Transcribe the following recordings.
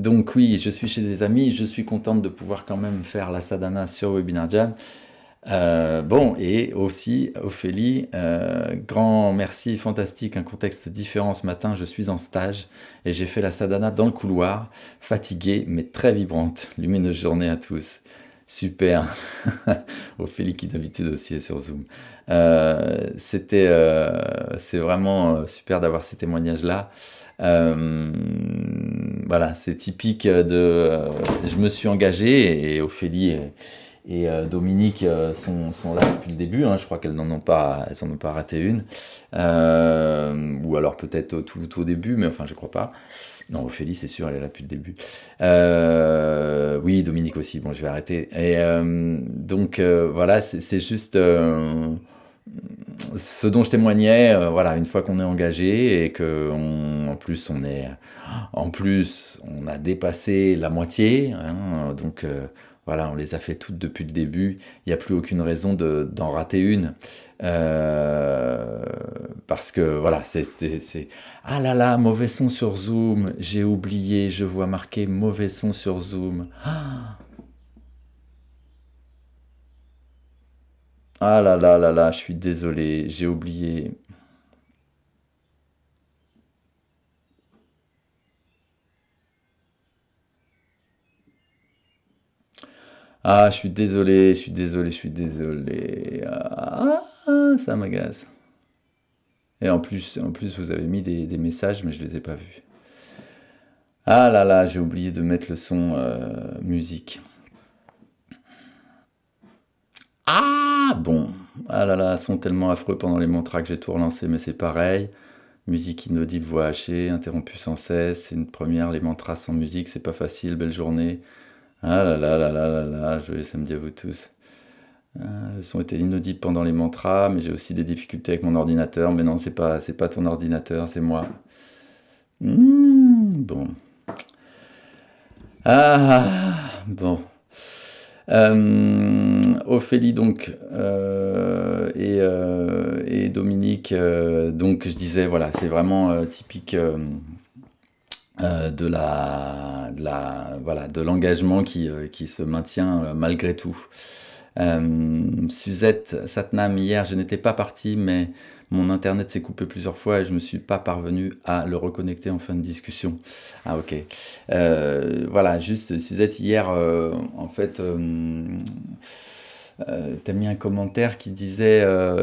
Donc oui, je suis chez des amis, je suis contente de pouvoir quand même faire la sadhana sur Webinar Jam. Bon, et aussi, Ophélie, grand merci, fantastique, un contexte différent ce matin, je suis en stage et j'ai fait la sadhana dans le couloir, fatiguée mais très vibrante. Lumineuse journée à tous. Super. Ophélie qui d'habitude aussi est sur Zoom. C'est vraiment super d'avoir ces témoignages-là. Voilà, c'est typique je me suis engagé et Ophélie et Dominique sont là depuis le début, hein. Je crois qu'elles n'en ont pas, elles en ont pas raté une. Ou alors peut-être tout au début, mais enfin je crois pas. Non, Ophélie, c'est sûr, elle est là depuis le début. Oui, Dominique aussi, bon, je vais arrêter. Et donc, voilà, c'est juste ce dont je témoignais, voilà, une fois qu'on est engagé et que, en plus, on a dépassé la moitié, hein, donc, voilà, on les a fait toutes depuis le début. Il n'y a plus aucune raison d'en rater une. Euh, Parce que voilà, ah là là, mauvais son sur Zoom, j'ai oublié, je vois marqué mauvais son sur Zoom. Ah là là là là, je suis désolé, j'ai oublié. Ah, je suis désolé, je suis désolé, je suis désolé. Ah, ça m'agace. Et en plus, vous avez mis des messages, mais je les ai pas vus. Ah là là, j'ai oublié de mettre le son musique. Ah bon, ah là là, son tellement affreux pendant les mantras que j'ai tout relancé, mais c'est pareil. Musique inaudible, voix hachée, interrompue sans cesse, c'est une première, les mantras sans musique, c'est pas facile, belle journée. Ah là là là là là là, joyeux samedi à vous tous. Le son était inaudible pendant les mantras, mais j'ai aussi des difficultés avec mon ordinateur, mais non, c'est pas ton ordinateur, c'est moi. Bon. Ah, bon. Ophélie donc et Dominique donc je disais voilà c'est vraiment typique voilà de l'engagement qui se maintient malgré tout. Suzette Satnam, hier je n'étais pas parti mais mon internet s'est coupé plusieurs fois et je me suis pas parvenu à le reconnecter en fin de discussion. Ah ok. Voilà, juste Suzette, hier, en fait, t'as mis un commentaire qui disait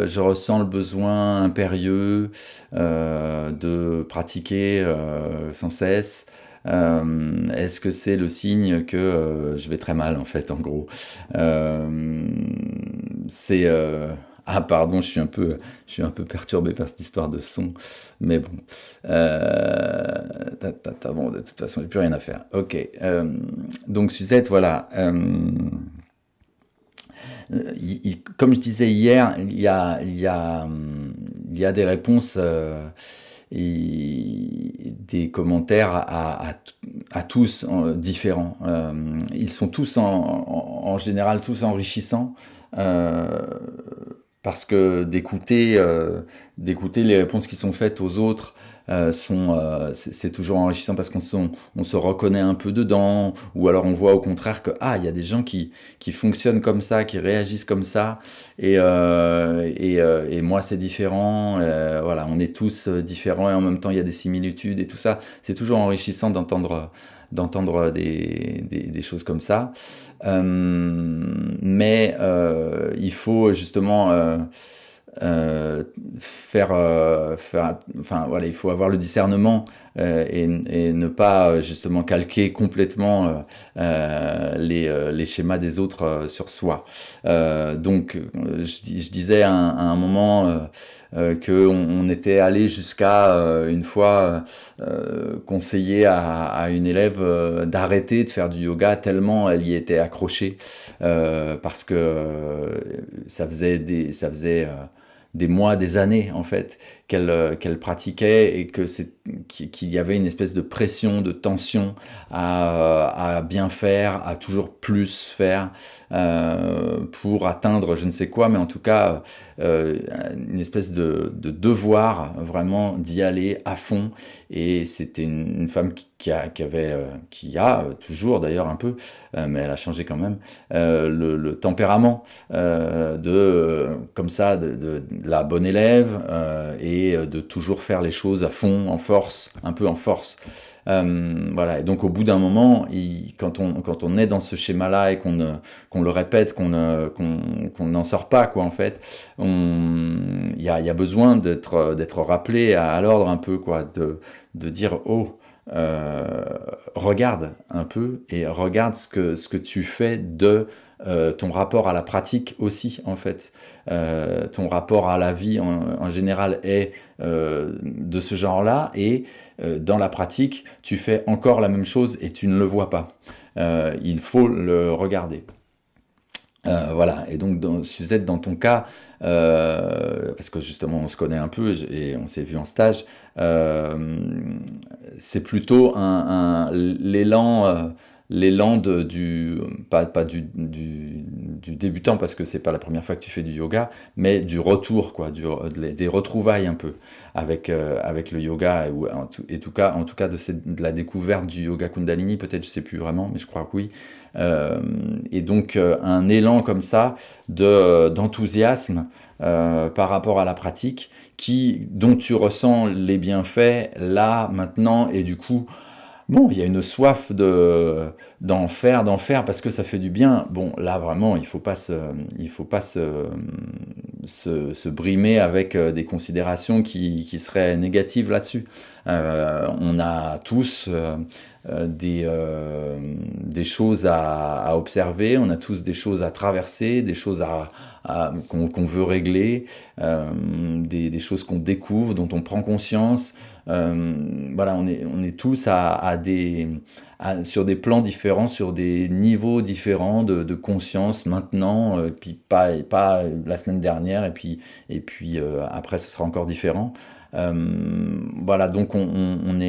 je ressens le besoin impérieux de pratiquer sans cesse. Est-ce que c'est le signe que je vais très mal en fait en gros. Euh, c'est Ah pardon, je suis un peu perturbé par cette histoire de son, mais bon, bon, de toute façon, il n'y a plus rien à faire. Ok, donc Suzette, voilà. Comme je disais hier, il y a des réponses et des commentaires à tous différents. Ils sont tous en général tous enrichissants. euh, Parce que d'écouter les réponses qui sont faites aux autres c'est toujours enrichissant parce on se reconnaît un peu dedans, ou alors on voit au contraire que il y a des gens qui fonctionnent comme ça, qui réagissent comme ça, et moi c'est différent. Voilà, on est tous différents et en même temps il y a des similitudes et tout ça. C'est toujours enrichissant d'entendre des choses comme ça. Mais il faut justement enfin voilà, il faut avoir le discernement et ne pas justement calquer complètement les schémas des autres sur soi. Donc, je disais à un moment qu'on était allé jusqu'à une fois conseiller à une élève d'arrêter de faire du yoga tellement elle y était accrochée parce que ça faisait des mois, des années en fait qu'elle pratiquait et qu'il y avait une espèce de pression, de tension à bien faire, à toujours plus faire pour atteindre je ne sais quoi, mais en tout cas une espèce de devoir vraiment d'y aller à fond. Et c'était une femme qui a toujours d'ailleurs un peu, mais elle a changé quand même, le tempérament comme ça, de la bonne élève et de toujours faire les choses à fond, en force, un peu en force. Voilà, et donc au bout d'un moment, quand on est dans ce schéma-là et qu'on le répète, qu'on n'en sort pas, quoi, en fait, il y a besoin d'être rappelé à l'ordre un peu, quoi, de dire, oh, regarde un peu et regarde ce que tu fais de ton rapport à la pratique aussi, en fait. Ton rapport à la vie en général est de ce genre-là, et dans la pratique, tu fais encore la même chose et tu ne le vois pas. Il faut le regarder. Voilà, et donc Suzette, dans ton cas, parce que justement on se connaît un peu et on s'est vu en stage, c'est plutôt l'élan pas du débutant, parce que c'est pas la première fois que tu fais du yoga, mais du retour, quoi, des retrouvailles un peu avec le yoga, en tout cas de la découverte du yoga Kundalini, peut-être, je sais plus vraiment, mais je crois que oui. Et donc un élan comme ça d'enthousiasme par rapport à la pratique, dont tu ressens les bienfaits là, maintenant, et du coup, bon, il y a une soif d'en faire, parce que ça fait du bien. Bon, là, vraiment, il faut pas se brimer avec des considérations qui seraient négatives là-dessus. On a tous des choses à observer, on a tous des choses à traverser, des choses qu'on veut régler, des choses qu'on découvre, dont on prend conscience. Voilà, on est tous sur des plans différents, sur des niveaux différents de conscience maintenant, puis pas la semaine dernière, et puis après ce sera encore différent. Voilà, donc on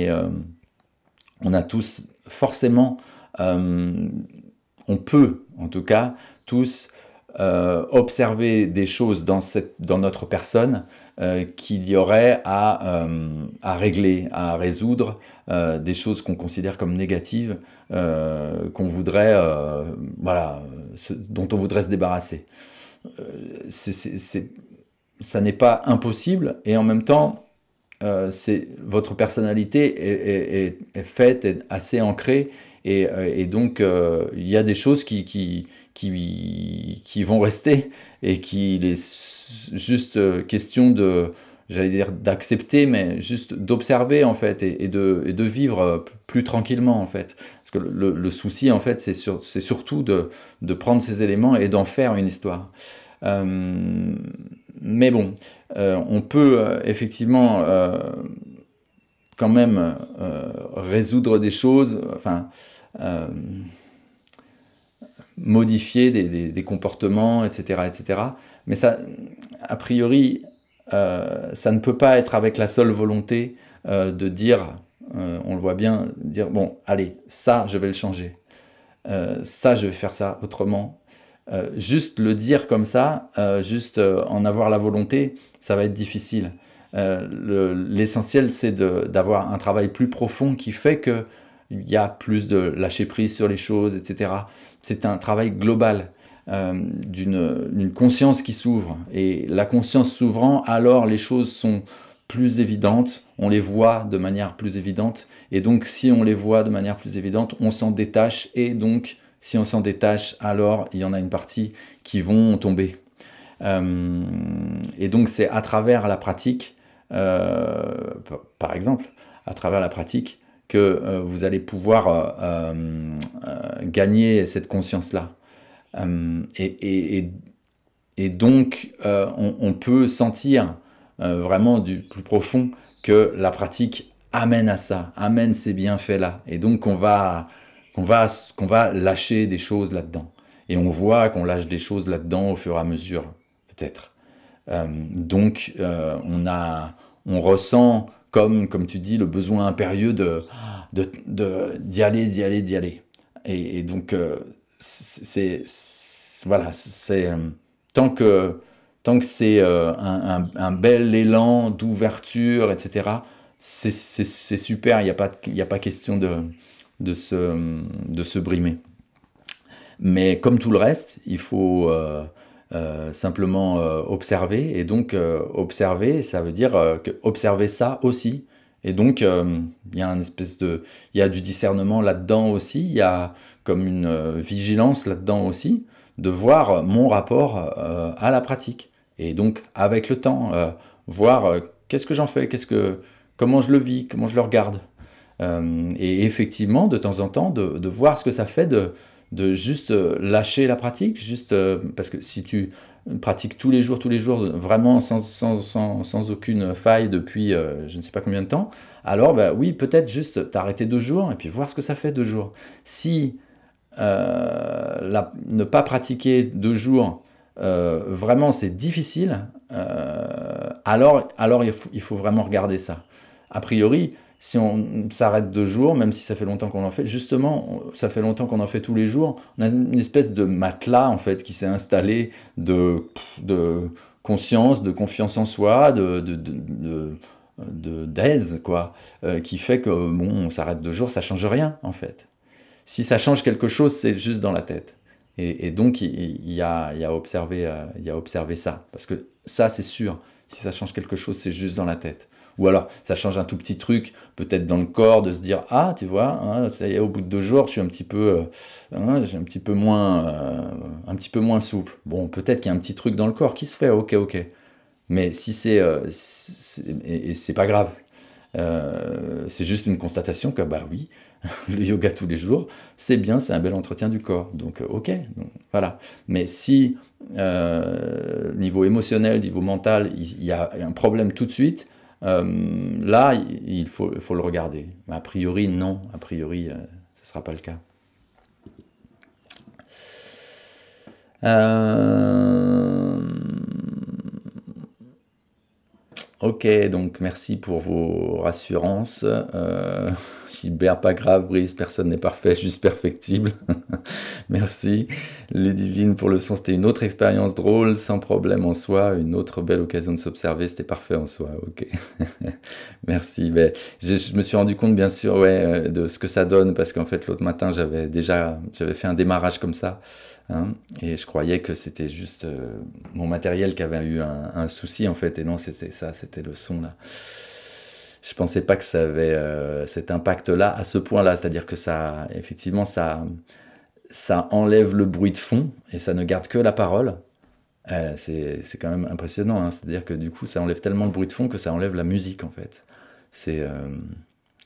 a tous forcément, on peut en tout cas tous observer des choses dans notre personne qu'il y aurait à régler, à résoudre, des choses qu'on considère comme négatives, qu'on voudrait, voilà, dont on voudrait se débarrasser. Ça n'est pas impossible, et en même temps, votre personnalité est faite, est assez ancrée, et donc il y a des choses qui vont rester, et qu'il est juste question j'allais dire d'accepter, mais juste d'observer, en fait, et de vivre plus tranquillement, en fait. Parce que le souci, en fait, c'est surtout de prendre ces éléments et d'en faire une histoire. Mais bon, on peut effectivement quand même résoudre des choses, enfin, modifier des comportements, etc., etc. Mais ça, a priori, ça ne peut pas être avec la seule volonté de dire, on le voit bien, dire, bon, allez, ça, je vais le changer. Ça, je vais faire ça autrement. Juste le dire comme ça, juste en avoir la volonté, ça va être difficile. L'essentiel, c'est d'avoir un travail plus profond qui fait qu'il y a plus de lâcher prise sur les choses, etc. C'est un travail global, d'une conscience qui s'ouvre. Et la conscience s'ouvrant, alors les choses sont plus évidentes, on les voit de manière plus évidente. Et donc, si on les voit de manière plus évidente, on s'en détache, et donc, si on s'en détache, alors il y en a une partie qui vont tomber. Et donc c'est à travers la pratique, par exemple, à travers la pratique, que vous allez pouvoir gagner cette conscience-là. Et donc on peut sentir vraiment du plus profond que la pratique amène à ça, amène ces bienfaits-là. Et donc qu'on va lâcher des choses là-dedans. Et on voit qu'on lâche des choses là-dedans au fur et à mesure, peut-être. Donc, on ressent, comme tu dis, le besoin impérieux d'y aller, d'y aller, d'y aller. Et donc, voilà, tant que c'est un bel élan d'ouverture, etc., c'est super, il y a pas question de se brimer. Mais comme tout le reste, il faut simplement observer. Et donc, observer, ça veut dire observer ça aussi. Et donc, il y a une espèce de, il y a du discernement là-dedans aussi. Il y a comme une vigilance là-dedans aussi, de voir mon rapport à la pratique. Et donc, avec le temps, voir qu'est-ce que j'en fais, comment je le vis, comment je le regarde. Et effectivement, de temps en temps, de voir ce que ça fait de juste lâcher la pratique, juste parce que si tu pratiques tous les jours, vraiment sans aucune faille depuis je ne sais pas combien de temps, alors bah, oui, peut-être juste t'arrêter 2 jours et puis voir ce que ça fait 2 jours. Si ne pas pratiquer 2 jours, vraiment c'est difficile, alors il faut vraiment regarder ça. A priori, si on s'arrête 2 jours, même si ça fait longtemps qu'on en fait, justement, ça fait longtemps qu'on en fait tous les jours, on a une espèce de matelas en fait qui s'est installé de conscience, de confiance en soi, d'aise quoi, qui fait que bon, on s'arrête 2 jours, ça change rien en fait. Si ça change quelque chose, c'est juste dans la tête. Et donc, il y a, il y a observé ça. Parce que ça, c'est sûr. Si ça change quelque chose, c'est juste dans la tête. Ou alors, ça change un tout petit truc, peut-être dans le corps, de se dire, ah, tu vois, hein, ça y est, au bout de 2 jours, je suis j'ai un petit peu moins souple. Bon, peut-être qu'il y a un petit truc dans le corps qui se fait, ok, ok. Mais si et c'est pas grave. C'est juste une constatation que, bah oui, le yoga tous les jours, c'est bien, c'est un bel entretien du corps. Donc, ok, donc, voilà. Mais si, niveau émotionnel, niveau mental, il y a un problème tout de suite, là, il faut le regarder. Mais a priori, non. A priori, ce ne sera pas le cas. Ok, donc merci pour vos rassurances. Gilbert, pas grave, Brice, personne n'est parfait, juste perfectible. Merci. Ludivine, pour le son, c'était une autre expérience drôle, sans problème en soi, une autre belle occasion de s'observer, c'était parfait en soi. Ok. Merci. Ben, je me suis rendu compte, bien sûr, ouais, de ce que ça donne, parce qu'en fait, l'autre matin, j'avais fait un démarrage comme ça. Hein, et je croyais que c'était juste mon matériel qui avait eu un souci en fait, et non, c'était ça, c'était le son là. Je pensais pas que ça avait cet impact-là à ce point-là, c'est-à-dire que ça, effectivement, ça enlève le bruit de fond et ça ne garde que la parole. C'est quand même impressionnant, hein, c'est-à-dire que du coup, ça enlève tellement le bruit de fond que ça enlève la musique en fait. C'est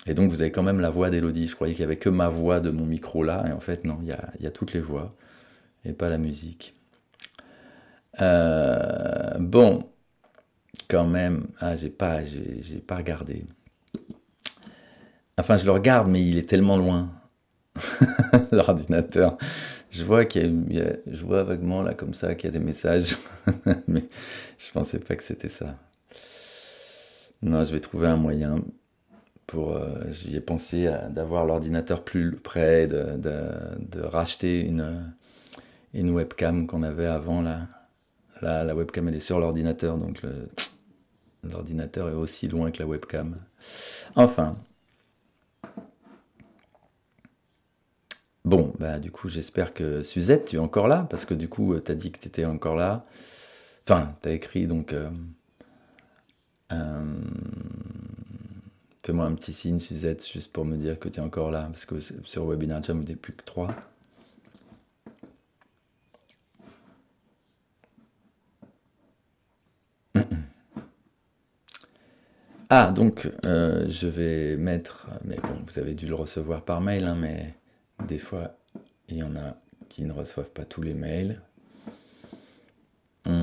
Et donc vous avez quand même la voix d'Élodie. Je croyais qu'il y avait que ma voix de mon micro là, et en fait non, il y a toutes les voix et pas la musique. Bon, quand même, ah, j'ai pas regardé. Enfin, je le regarde, mais il est tellement loin, l'ordinateur. Je vois je vois vaguement là comme ça qu'il y a des messages, mais je pensais pas que c'était ça. Non, je vais trouver un moyen pour. J'y ai pensé d'avoir l'ordinateur plus près, de racheter une webcam qu'on avait avant là. Là, la webcam, elle est sur l'ordinateur, donc l'ordinateur est aussi loin que la webcam. Enfin. Bon, bah du coup, j'espère que Suzette, tu es encore là, parce que du coup, t'as dit que t'étais encore là. Enfin, t'as écrit, donc... euh, fais-moi un petit signe, Suzette, juste pour me dire que tu es encore là, parce que sur Webinar Jam, on n'est plus que 3. Ah, donc, je vais mettre... Mais bon, vous avez dû le recevoir par mail, hein, mais des fois, il y en a qui ne reçoivent pas tous les mails. Voilà.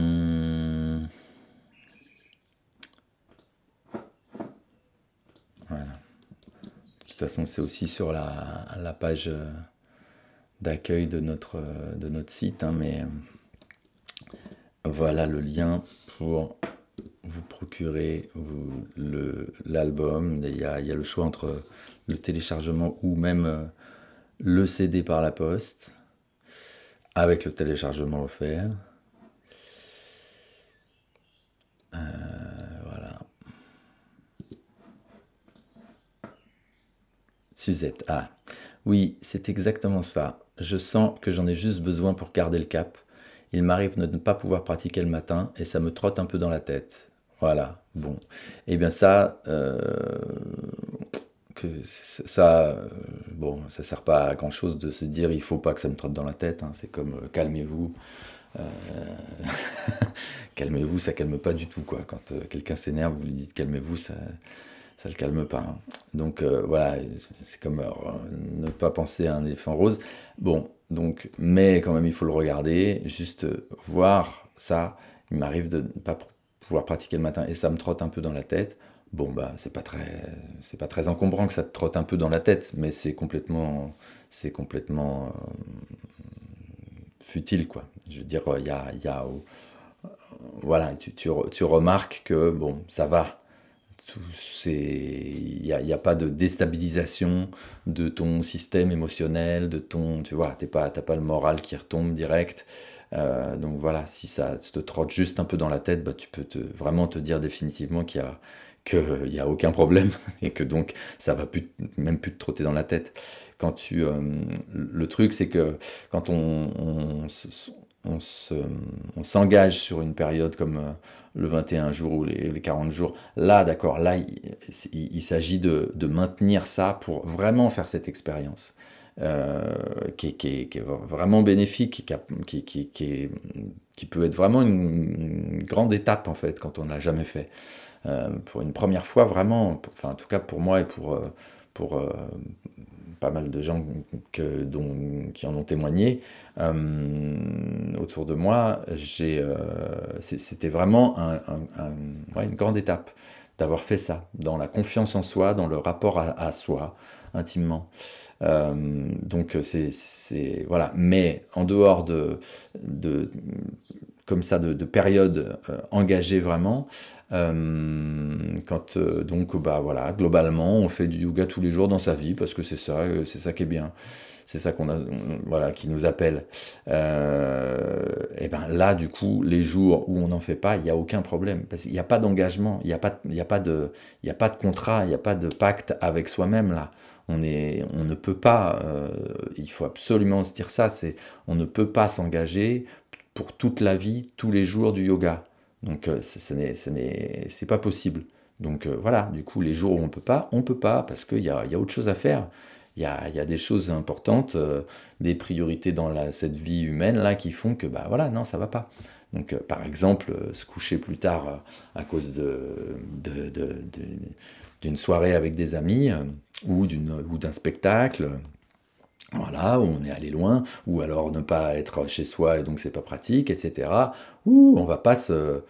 De toute façon, c'est aussi sur la page d'accueil de notre site, hein, mais voilà le lien pour vous procurer l'album. Il y a le choix entre le téléchargement ou même le CD par la poste, avec le téléchargement offert. Voilà. Suzette, ah, oui, c'est exactement ça. Je sens que j'en ai juste besoin pour garder le cap. Il m'arrive de ne pas pouvoir pratiquer le matin et ça me trotte un peu dans la tête. Voilà, bon. Eh bien ça, bon, ça sert pas à grand-chose de se dire il faut pas que ça me trotte dans la tête, hein. C'est comme calmez-vous. Euh, calmez-vous, ça calme pas du tout, quoi. Quand quelqu'un s'énerve, vous lui dites calmez-vous, ça le calme pas, hein. Donc voilà, c'est comme ne pas penser à un éléphant rose. Bon, donc, mais quand même, il faut le regarder, juste voir ça. Il m'arrive de ne pas pouvoir pratiquer le matin et ça me trotte un peu dans la tête. Bon, bah, c'est pas très encombrant que ça te trotte un peu dans la tête, mais c'est complètement futile, quoi. Je veux dire, voilà, tu remarques que, bon, ça va. Il y a pas de déstabilisation de ton système émotionnel, tu vois, t'as pas le moral qui retombe direct. Donc voilà, si ça te trotte juste un peu dans la tête, bah, tu peux vraiment te dire définitivement qu'il y a aucun problème et que donc ça va même plus te trotter dans la tête. Le truc, c'est que quand on se- on s'engage sur une période comme le 21 jours ou les 40 jours, là, d'accord, là, il s'agit de maintenir ça pour vraiment faire cette expérience qui est vraiment bénéfique, qui peut être vraiment une grande étape, en fait, quand on n'a jamais fait. Pour une première fois, vraiment, enfin, en tout cas pour moi et pour pas mal de gens qui en ont témoigné autour de moi, c'était vraiment ouais, une grande étape d'avoir fait ça, dans la confiance en soi, dans le rapport à soi, intimement. Donc voilà. Mais en dehors de comme ça de périodes engagées vraiment, donc bah voilà, globalement, on fait du yoga tous les jours dans sa vie parce que c'est ça qui est bien, c'est ça voilà, qui nous appelle. Et ben là, du coup, les jours où on n'en fait pas, il n'y a aucun problème parce qu'il n'y a pas d'engagement, il y a pas de contrat, il n'y a pas de pacte avec soi-même là. On ne peut pas, il faut absolument se dire ça, on ne peut pas s'engager pour toute la vie, tous les jours du yoga. Donc c'est pas possible. Donc voilà, du coup, les jours où on peut pas, parce qu'il y a autre chose à faire. Il y a des choses importantes, des priorités dans cette vie humaine là qui font que bah voilà, non, ça va pas. Donc par exemple, se coucher plus tard à cause de- de- d'une soirée avec des amis ou d'un spectacle, voilà, où on est allé loin, ou alors ne pas être chez soi et donc c'est pas pratique, etc. Ouh, on va pas se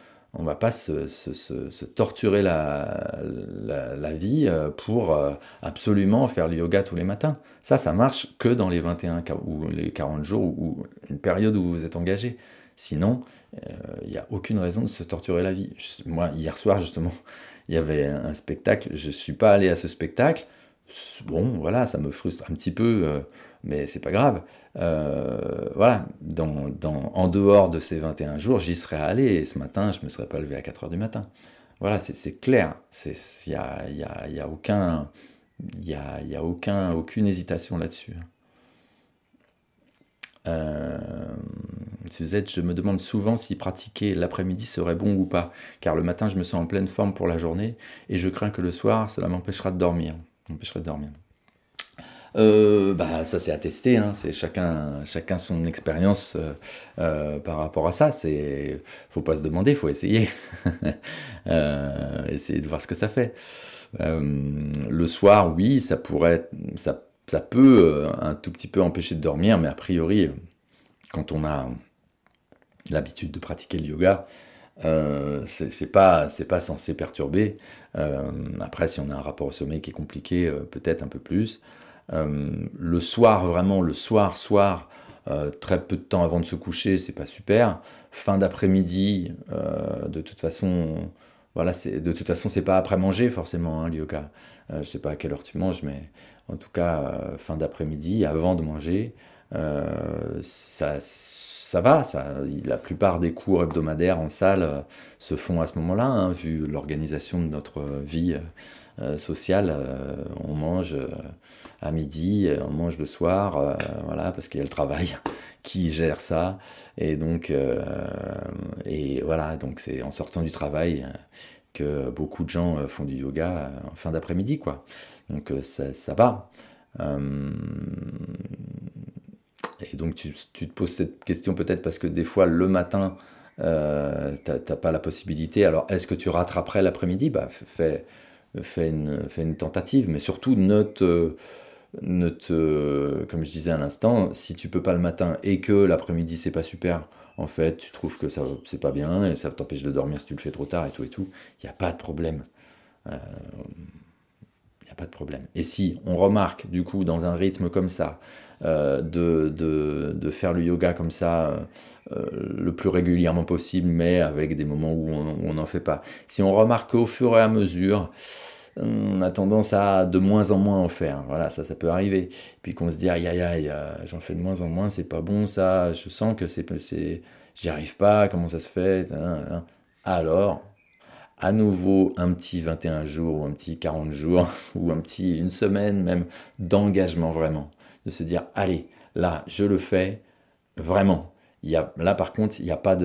torturer la vie pour absolument faire le yoga tous les matins. Ça marche que dans les 21 ou les 40 jours ou une période où vous êtes engagé. Sinon, il n'y a aucune raison de se torturer la vie. Moi, hier soir, justement, il y avait un spectacle, je suis pas allé à ce spectacle. Bon, voilà, ça me frustre un petit peu, mais c'est pas grave. Voilà, en dehors de ces 21 jours, j'y serais allé et ce matin, je me serais pas levé à 4 heures du matin. Voilà, c'est clair. Il y a aucun, il y a aucune hésitation là-dessus. Euh, Suzette, je me demande souvent si pratiquer l'après-midi serait bon ou pas, car le matin, je me sens en pleine forme pour la journée et je crains que le soir, cela m'empêchera de dormir. M'empêcherait de dormir. Bah, ça c'est attesté, hein, c'est chacun son expérience par rapport à ça. Faut pas se demander, faut essayer. Essayer de voir ce que ça fait. Le soir, oui, ça peut un tout petit peu empêcher de dormir, mais a priori, quand on a l'habitude de pratiquer le yoga, c'est pas censé perturber. Après, si on a un rapport au sommeil qui est compliqué, peut-être un peu plus. Le soir, vraiment, soir, très peu de temps avant de se coucher, c'est pas super. Fin d'après-midi, de toute façon, voilà, de toute façon, c'est pas après manger forcément, hein, le yoga. Je sais pas à quelle heure tu manges, mais en tout cas, fin d'après-midi, avant de manger, ça ça va, la plupart des cours hebdomadaires en salle se font à ce moment-là, hein, vu l'organisation de notre vie sociale. On mange à midi, on mange le soir, voilà, parce qu'il y a le travail qui gère ça. Et donc, et voilà, donc c'est en sortant du travail que beaucoup de gens font du yoga en fin d'après-midi, quoi. Donc ça va. Euh, et donc tu te poses cette question peut-être parce que des fois le matin, t'as pas la possibilité. Alors est-ce que tu rattraperais l'après-midi? Bah fais une tentative, mais surtout comme je disais à l'instant, si tu peux pas le matin et que l'après-midi c'est pas super, en fait, tu trouves que ça c'est pas bien et ça t'empêche de dormir si tu le fais trop tard et tout, il n'y a pas de problème. Euh, Il n'y a pas de problème. Et si on remarque, du coup, dans un rythme comme ça, de faire le yoga comme ça le plus régulièrement possible, mais avec des moments où on n'en fait pas. Si on remarque qu'au fur et à mesure, on a tendance à de moins en moins en faire. Voilà, ça peut arriver. Puis qu'on se dit, aïe, aïe, aïe, j'en fais de moins en moins, c'est pas bon ça, je sens que j'y arrive pas, comment ça se fait? Alors, à nouveau un petit 21 jours ou un petit 40 jours ou un petit une semaine même d'engagement vraiment. De se dire, allez, là, je le fais vraiment. Là, par contre, il y a pas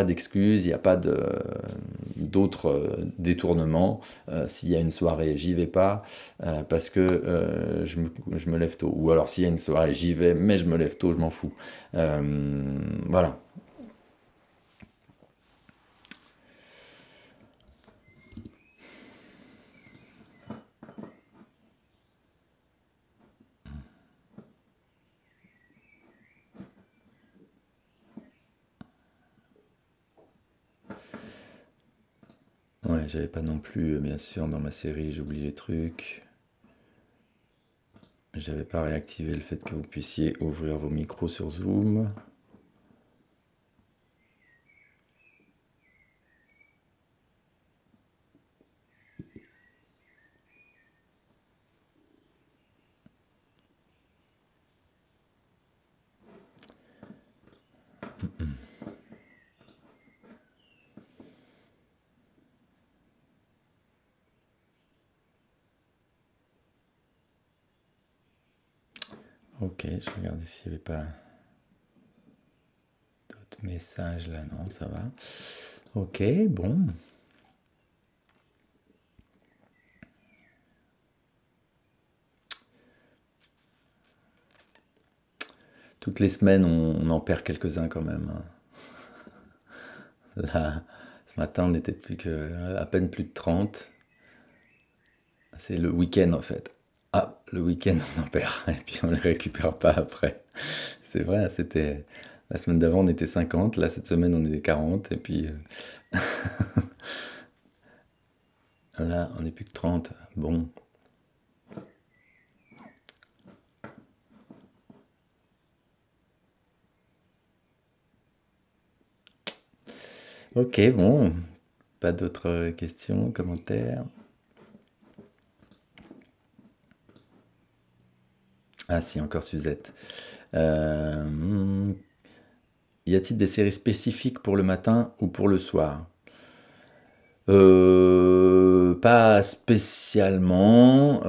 d'excuses, il n'y a pas d'autres détournements. S'il y a une soirée, j'y vais pas parce que je me lève tôt. Ou alors s'il y a une soirée, j'y vais, mais je me lève tôt, je m'en fous. Voilà. Ouais, j'avais pas non plus, bien sûr, dans ma série, j'oublie les trucs. J'avais pas réactivé le fait que vous puissiez ouvrir vos micros sur Zoom. Ok, je regardais s'il n'y avait pas d'autres messages là. Non, ça va. Ok, bon. Toutes les semaines, on en perd quelques-uns quand même, hein. Là, ce matin, on n'était plus que à peine plus de 30. C'est le week-end en fait. Ah, le week-end, on en perd. Et puis on ne les récupère pas après. C'est vrai, c'était. La semaine d'avant, on était 50. Là, cette semaine, on est 40. Et puis là, on n'est plus que 30. Bon. Ok, bon. Pas d'autres questions, commentaires? Ah si, encore Suzette. Y a-t-il des séries spécifiques pour le matin ou pour le soir? Pas spécialement.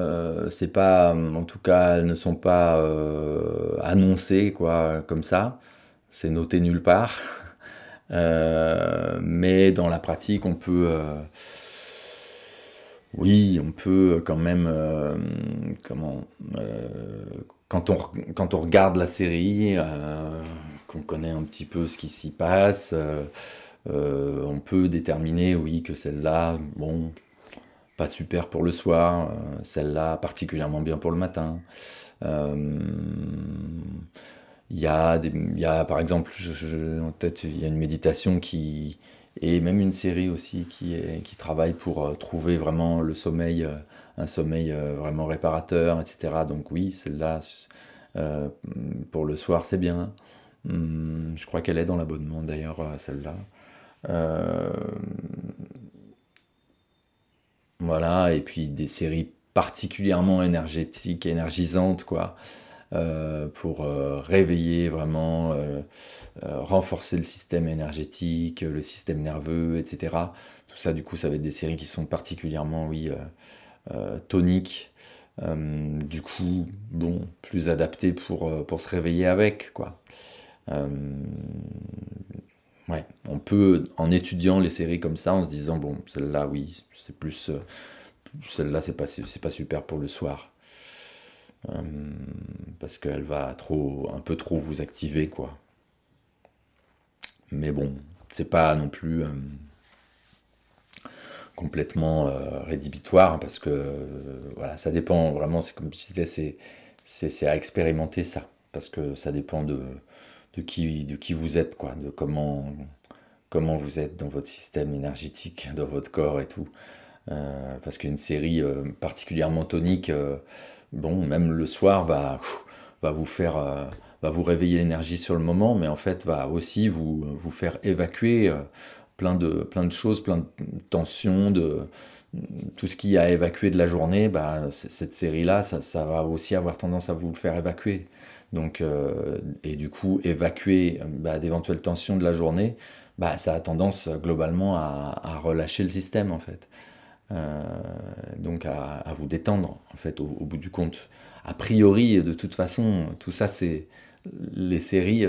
C'est pas, en tout cas, elles ne sont pas annoncées quoi, comme ça. C'est noté nulle part. Mais dans la pratique, oui, on peut quand même, comment, quand on regarde la série, qu'on connaît un petit peu ce qui s'y passe, on peut déterminer, oui, que celle-là, bon, pas super pour le soir, celle-là particulièrement bien pour le matin. Euh, il y a par exemple, en tête, il y a une méditation et même une série aussi qui travaille pour trouver vraiment le sommeil, un sommeil vraiment réparateur, etc. Donc oui, celle-là, euh, pour le soir, c'est bien. Je crois qu'elle est dans l'abonnement d'ailleurs, celle-là. Euh, voilà, et puis des séries particulièrement énergétiques, énergisantes, quoi. pour réveiller vraiment, renforcer le système énergétique, le système nerveux, etc. Tout ça, du coup, ça va être des séries qui sont particulièrement, oui, toniques. Du coup, bon, plus adaptées pour se réveiller avec, quoi. Euh, ouais, on peut, en étudiant les séries comme ça, en se disant, bon, celle-là, oui, c'est plus, celle-là, c'est pas super pour le soir. Euh, Parce qu'elle va trop, un peu trop vous activer, quoi. Mais bon, c'est pas non plus complètement rédhibitoire, parce que voilà, ça dépend vraiment, c'est comme je disais, c'est à expérimenter ça, parce que ça dépend de qui vous êtes, quoi, de comment vous êtes dans votre système énergétique, dans votre corps et tout. Parce qu'une série particulièrement tonique, bon, même le soir, va vous faire, va vous réveiller l'énergie sur le moment, mais en fait va aussi vous faire évacuer plein de choses, plein de tensions, tout ce qu'il y a à évacuer de la journée. Bah, cette série-là, ça va aussi avoir tendance à vous le faire évacuer. Donc, et du coup, évacuer bah, d'éventuelles tensions de la journée, bah, ça a tendance globalement à relâcher le système en fait. Euh, donc à vous détendre en fait au bout du compte. A priori, de toute façon, tout ça c'est les séries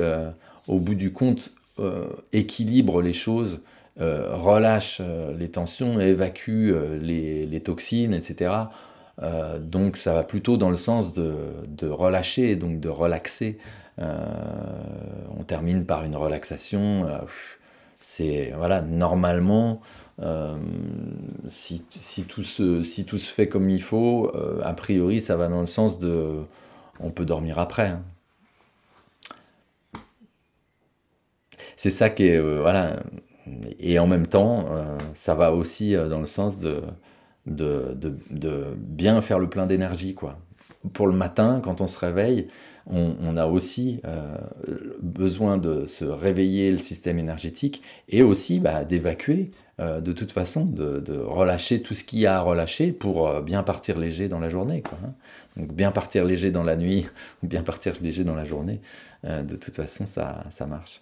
au bout du compte équilibrent les choses, relâchent les tensions, évacuent les toxines, etc. Donc ça va plutôt dans le sens de relâcher, donc de relaxer. Euh, on termine par une relaxation. C'est voilà, normalement, euh, si tout se fait comme il faut, a priori, ça va dans le sens de, on peut dormir après, hein. C'est ça qui est, voilà, et en même temps, ça va aussi dans le sens de bien faire le plein d'énergie, quoi. Pour le matin, quand on se réveille, on a aussi besoin de se réveiller le système énergétique et aussi bah, d'évacuer de toute façon, de relâcher tout ce qu'il y a à relâcher pour bien partir léger dans la journée, quoi, hein. Donc bien partir léger dans la nuit ou bien partir léger dans la journée, de toute façon ça marche.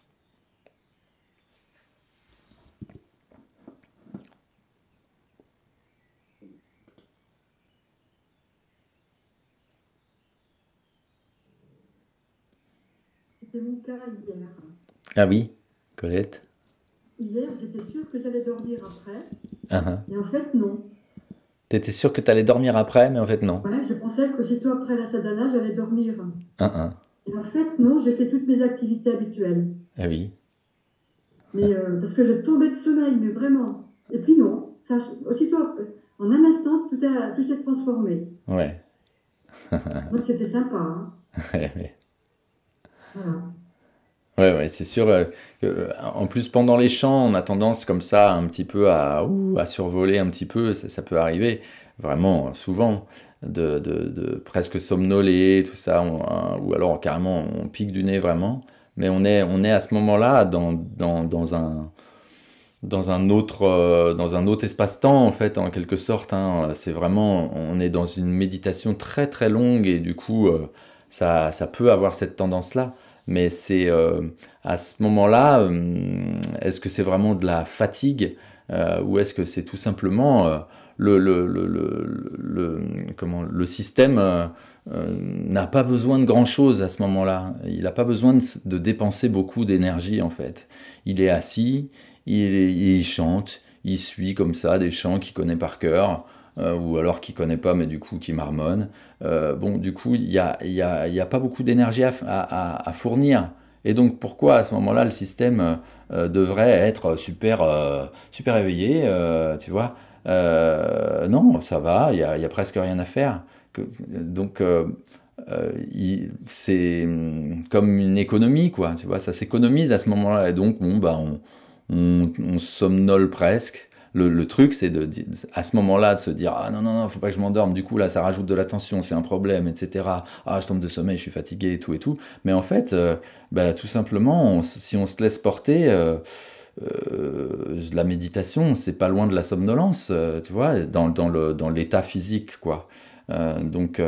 C'était mon cas hier. Ah oui, Colette? Hier, j'étais sûre que j'allais dormir après, Hein, hein. et en fait, non. T'étais sûr que t'allais dormir après, mais en fait non. Ouais, je pensais que aussitôt après la sadhana, j'allais dormir. Hein, hein. Et en fait, non, j'ai fait toutes mes activités habituelles. Ah oui, Mais parce que je tombais de sommeil, mais vraiment. Et puis non, ça, aussitôt, en un instant, tout s'est transformé. ouais. Donc c'était sympa, hein. Ouais, ouais. Voilà. Ouais, ouais, c'est sûr. En plus, pendant les chants, on a tendance comme ça un petit peu à survoler un petit peu. Ça peut arriver vraiment souvent de presque somnoler, tout ça, ou alors carrément on pique du nez vraiment. Mais on est à ce moment-là dans un autre espace-temps en fait, en quelque sorte, hein. C'est vraiment, on est dans une méditation très très longue et du coup, ça peut avoir cette tendance-là. Mais c'est à ce moment-là, est-ce que c'est vraiment de la fatigue ou est-ce que c'est tout simplement le système n'a pas besoin de grand-chose à ce moment-là. Il n'a pas besoin de dépenser beaucoup d'énergie en fait. Il est assis, il chante, il suit comme ça des chants qu'il connaît par cœur. Ou alors qu'il connaît pas mais du coup qui marmonne. Bon, du coup il y a pas beaucoup d'énergie à fournir. Et donc pourquoi à ce moment-là le système devrait être super éveillé, tu vois. Non, ça va, il y a presque rien à faire. Donc c'est comme une économie, quoi, tu vois, ça s'économise à ce moment-là. Et donc bon, bah, on somnole presque. Le truc, c'est à ce moment-là de se dire ah non, non, non, faut pas que je m'endorme, du coup là ça rajoute de la tension, c'est un problème, etc. Ah, je tombe de sommeil, je suis fatigué et tout et tout. Mais en fait, bah, tout simplement, si on se laisse porter, la méditation, c'est pas loin de la somnolence, tu vois, dans l'état physique, quoi. Donc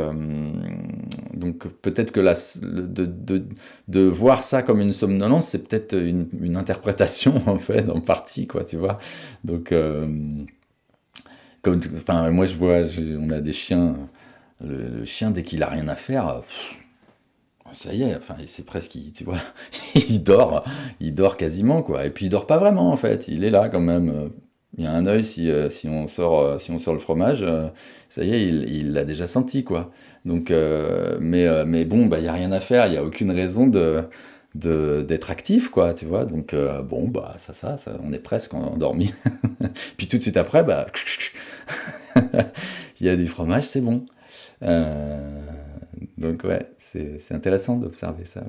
peut-être que de voir ça comme une somnolence, c'est peut-être une interprétation, en fait, en partie, quoi, tu vois. Donc, enfin, moi, on a des chiens, le chien, dès qu'il a rien à faire, ça y est, enfin, c'est presque, tu vois, il dort quasiment, quoi. Et puis il dort pas vraiment, en fait, il est là quand même. Il y a un œil, si on sort le fromage, ça y est, il l'a déjà senti, quoi. Donc, mais bon, bah, il y a rien à faire, il y a aucune raison d'être actif, quoi, tu vois. Donc, bon, bah, ça, on est presque endormi. Puis tout de suite après, bah, il y a du fromage, c'est bon. Euh, donc ouais, c'est intéressant d'observer ça. Ouais.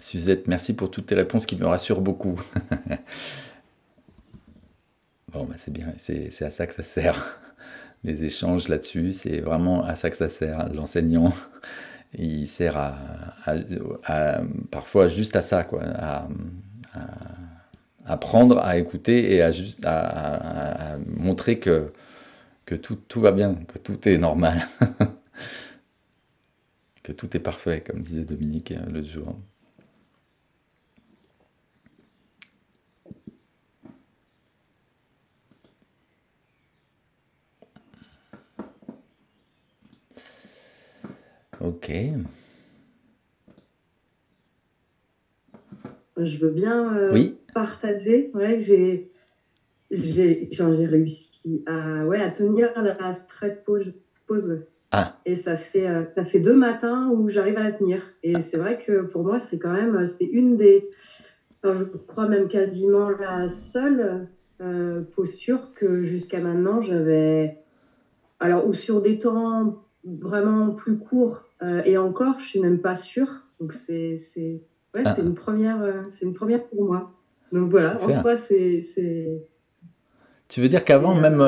Suzette, merci pour toutes tes réponses qui me rassurent beaucoup. Bon, bah c'est bien, c'est à ça que ça sert. Les échanges là-dessus, c'est vraiment à ça que ça sert. L'enseignant, il sert parfois juste à ça, quoi, à apprendre à écouter et à montrer que tout va bien, que tout est normal, que tout est parfait, comme disait Dominique l'autre jour. Ok. Je veux bien Oui. partager. Ouais, j'ai réussi à tenir la straight pause. Ah. Et ça fait 2 matins où j'arrive à la tenir. Et c'est vrai que pour moi, c'est quand même, c'est une des, enfin, je crois même quasiment la seule posture que jusqu'à maintenant j'avais. Alors, ou sur des temps vraiment plus courts, et encore, je suis même pas sûre. Donc ouais, Ah. c'est une première pour moi. Donc voilà, en Super. soi, c'est. Tu veux dire qu'avant même,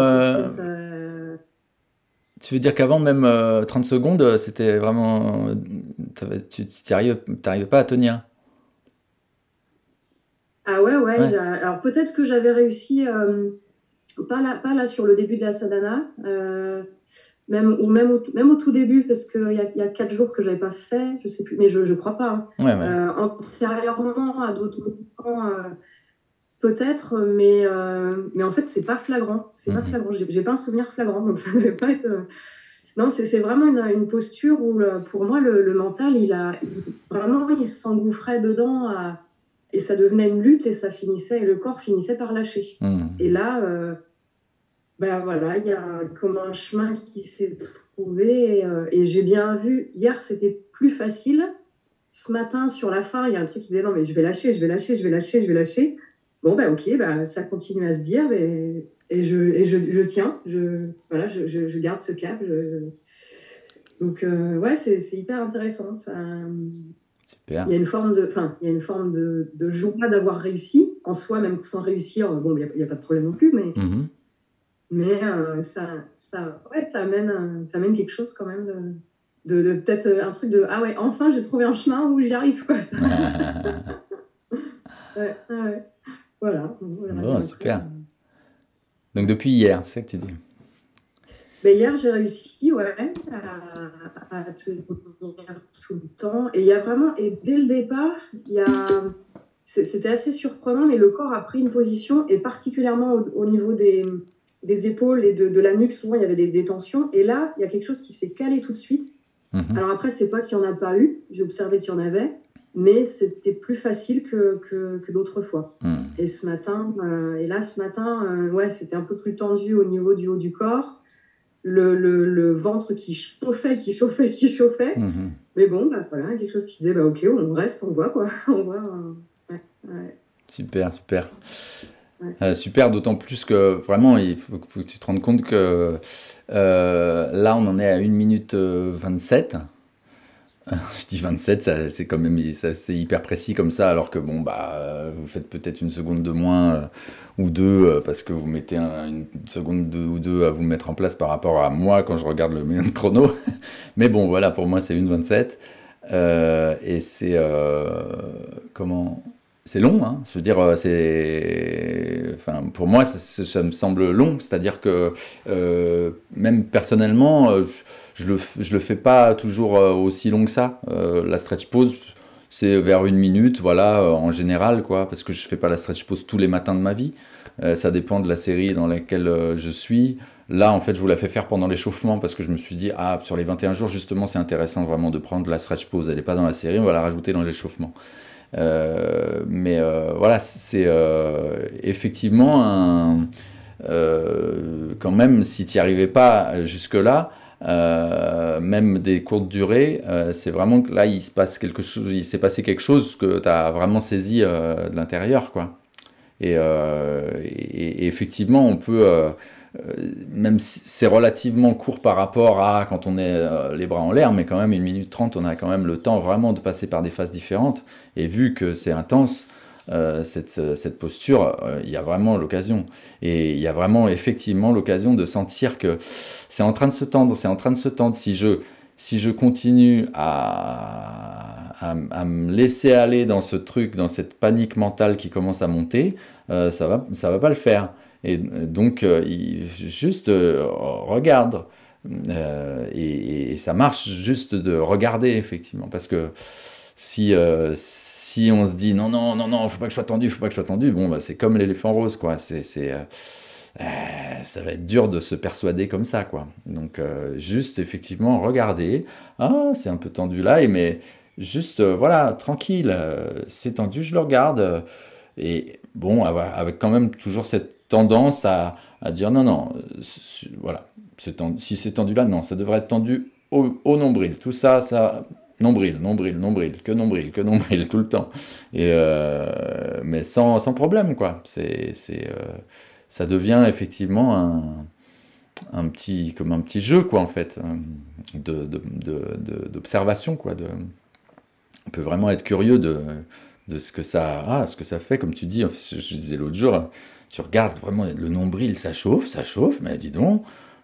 tu veux dire qu'avant même 30 secondes, c'était vraiment, tu t'arrivais pas à tenir. Ah ouais, Ouais. alors peut-être que j'avais réussi, pas là sur le début de la sadhana, même au tout début, parce qu'il y a 4 jours que j'avais pas fait, je sais plus, mais je crois pas. Hein. Ouais, ouais. Antérieurement à d'autres moments, peut-être, mais en fait, c'est pas flagrant. C'est pas flagrant. J'ai pas un souvenir flagrant, donc ça ne devait pas être. Non, c'est vraiment une posture où, pour moi, le mental, vraiment, il s'engouffrait dedans, et ça devenait une lutte, et ça finissait, et le corps finissait par lâcher. Et là, ben voilà, il y a comme un chemin qui s'est trouvé, et j'ai bien vu. Hier, c'était plus facile. Ce matin, sur la fin, il y a un truc qui disait non, mais je vais lâcher, je vais lâcher, je vais lâcher, je vais lâcher. Bon, ben ok, ben, ça continue à se dire, et je tiens, voilà, je garde ce cap. Donc, ouais, c'est hyper intéressant. Ça. Super. Il y a une forme de joie d'avoir réussi. En soi, même sans réussir, bon, il n'y a pas de problème non plus, mais ça amène quelque chose quand même de peut-être un truc de ah ouais, enfin j'ai trouvé un chemin où j'y arrive, quoi. Ça. Ouais. Voilà. Bon, super. Donc depuis hier, c'est ça que tu dis? Ben hier, j'ai réussi, ouais, à tenir tout le temps. Et il y a vraiment, et dès le départ, c'était assez surprenant, mais le corps a pris une position, et particulièrement au niveau des épaules et de la nuque, souvent il y avait des tensions. Et là, il y a quelque chose qui s'est calé tout de suite. Alors après, c'est pas qu'il n'y en a pas eu, j'ai observé qu'il y en avait, mais c'était plus facile que d'autres fois. Et ce matin, ouais, c'était un peu plus tendu au niveau du haut du corps. Le ventre qui chauffait. Mais bon, bah, voilà, quelque chose qui disait, bah, ok, on reste, on voit, quoi. On voit, ouais. Super. Super, d'autant plus que vraiment, il faut que tu te rendes compte que là, on en est à 1 minute 27. Je dis 27, c'est quand même c'est hyper précis comme ça, alors que bon, vous faites peut-être une seconde de moins ou deux parce que vous mettez une seconde ou deux à vous mettre en place par rapport à moi quand je regarde le mien de chrono. Mais bon, voilà, pour moi, c'est une 27. Et c'est comment? C'est long, hein. Je veux dire, enfin, pour moi, ça me semble long. C'est-à-dire que même personnellement, je le fais pas toujours aussi long que ça. La stretch pause, c'est vers une minute, voilà, en général, quoi, parce que je fais pas la stretch pause tous les matins de ma vie. Ça dépend de la série dans laquelle je suis. Là, en fait, je vous la fais faire pendant l'échauffement parce que je me suis dit, ah, sur les 21 jours, justement, c'est intéressant vraiment de prendre la stretch pause. Elle n'est pas dans la série, on va la rajouter dans l'échauffement. Voilà, c'est effectivement quand même, si tu n'y arrivais pas jusque-là, même des courtes durées, c'est vraiment que là, il s'est passé quelque chose que tu as vraiment saisi de l'intérieur, quoi. Et effectivement, on peut, même si c'est relativement court par rapport à quand on est les bras en l'air, mais quand même 1 minute 30, on a quand même le temps vraiment de passer par des phases différentes. Et vu que c'est intense, cette posture, il y a vraiment l'occasion. Et il y a vraiment effectivement l'occasion de sentir que c'est en train de se tendre, c'est en train de se tendre. Si je continue à me laisser aller dans ce truc, dans cette panique mentale qui commence à monter, ça va pas le faire. Et donc, juste regarde. Et ça marche juste de regarder, effectivement. Parce que si on se dit non, non, non, non, faut pas que je sois tendu, faut pas que je sois tendu, bon, c'est comme l'éléphant rose, quoi. Ça va être dur de se persuader comme ça, quoi. Donc, juste, effectivement, regarder. Ah, c'est un peu tendu là, mais juste, voilà, tranquille. C'est tendu, je le regarde. Et bon, avec quand même toujours cette tendance à dire non, non, voilà. Si c'est tendu là, non, ça devrait être tendu au nombril. Tout ça, nombril, nombril, nombril, que nombril, tout le temps. Mais sans problème, quoi. Ça devient effectivement comme un petit jeu, quoi, en fait, d'observation, quoi. On peut vraiment être curieux de ce que ça fait, comme tu dis. Je disais l'autre jour, tu regardes vraiment le nombril, ça chauffe, mais dis donc,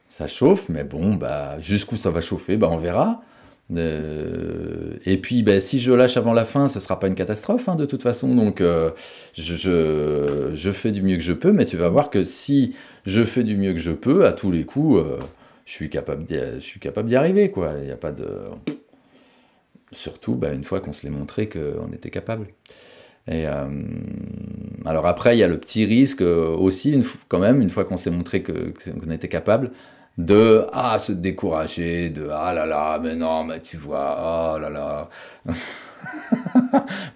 ça chauffe, mais bon, jusqu'où ça va chauffer, on verra. Et puis, si je lâche avant la fin, ce sera pas une catastrophe, hein, de toute façon. Donc, je fais du mieux que je peux, mais tu vas voir que si je fais du mieux que je peux, à tous les coups, je suis capable d'y arriver, quoi. Il n'y a pas de... Surtout, une fois qu'on se l'est montré qu'on était capable. Et alors après, il y a le petit risque aussi, quand même, une fois qu'on s'est montré qu'on était capable, de se décourager, de ah là là, mais non, mais tu vois, oh là là.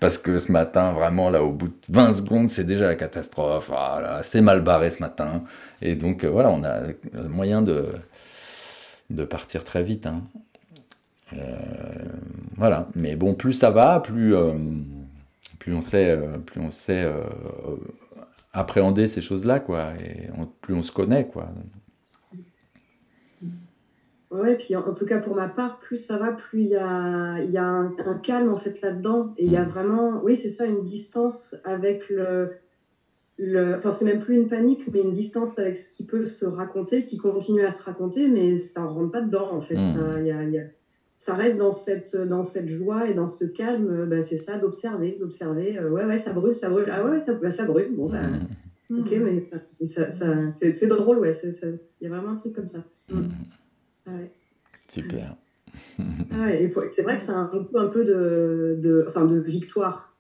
Parce que ce matin, vraiment, là, au bout de 20 secondes, c'est déjà la catastrophe. Ah là, c'est mal barré ce matin. Et donc, voilà, on a le moyen de partir très vite, hein. Voilà, mais bon, plus ça va, plus on sait appréhender ces choses-là, quoi, et plus on se connaît, quoi. Ouais, puis en tout cas pour ma part, plus ça va, plus il y a un calme en fait là-dedans, et il y a vraiment, oui c'est ça, une distance avec enfin c'est même plus une panique, mais une distance avec ce qui peut se raconter, qui continue à se raconter, mais ça ne rentre pas dedans en fait. Ça reste dans cette joie et dans ce calme, c'est ça, d'observer. Ouais, ça brûle. Ah ouais, ça brûle. Bon, ok, mais c'est drôle, ouais. Il y a vraiment un truc comme ça. Ouais. Super. Ouais, et c'est vrai que c'est un peu de victoire.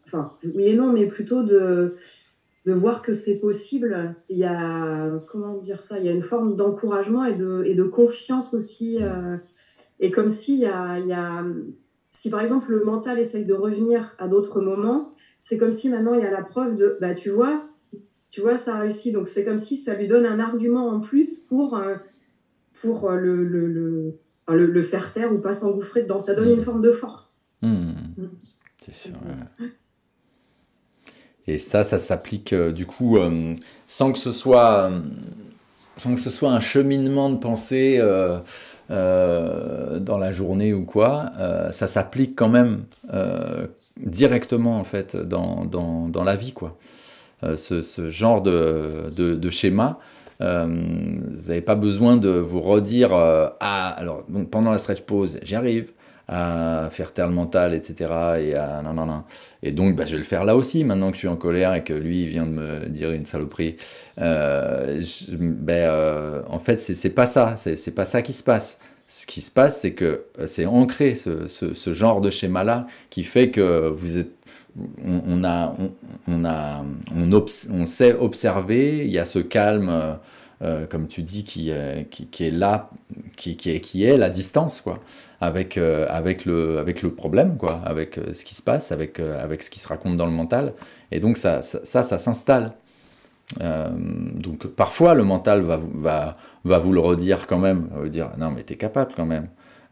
Enfin, oui et non, mais plutôt de voir que c'est possible. Il y a, comment dire ça, il y a une forme d'encouragement et de confiance aussi. Et comme si si par exemple le mental essaye de revenir à d'autres moments, c'est comme si maintenant il y a la preuve de, tu vois, ça a réussi. Donc c'est comme si ça lui donne un argument en plus pour le faire taire ou pas s'engouffrer dedans. Ça donne une forme de force. C'est sûr. Et ça s'applique du coup sans que ce soit un cheminement de pensée dans la journée ou quoi, ça s'applique quand même directement en fait dans la vie, quoi. Ce genre de schéma, vous n'avez pas besoin de vous redire ah, alors donc pendant la stretch pause, j'y arrive à faire taire le mental, etc. Et à non, non, non. Et donc, bah, je vais le faire là aussi, maintenant que je suis en colère et que lui, il vient de me dire une saloperie. En fait, c'est pas ça. C'est pas ça qui se passe. Ce qui se passe, c'est que c'est ancré, ce genre de schéma-là, qui fait que vous êtes on sait observer, il y a ce calme, comme tu dis, qui est là, qui est la distance, quoi, avec le problème, quoi, avec ce qui se passe, avec ce qui se raconte dans le mental. Et donc ça s'installe. Donc parfois le mental va vous le redire quand même, va vous dire non mais t'es capable quand même.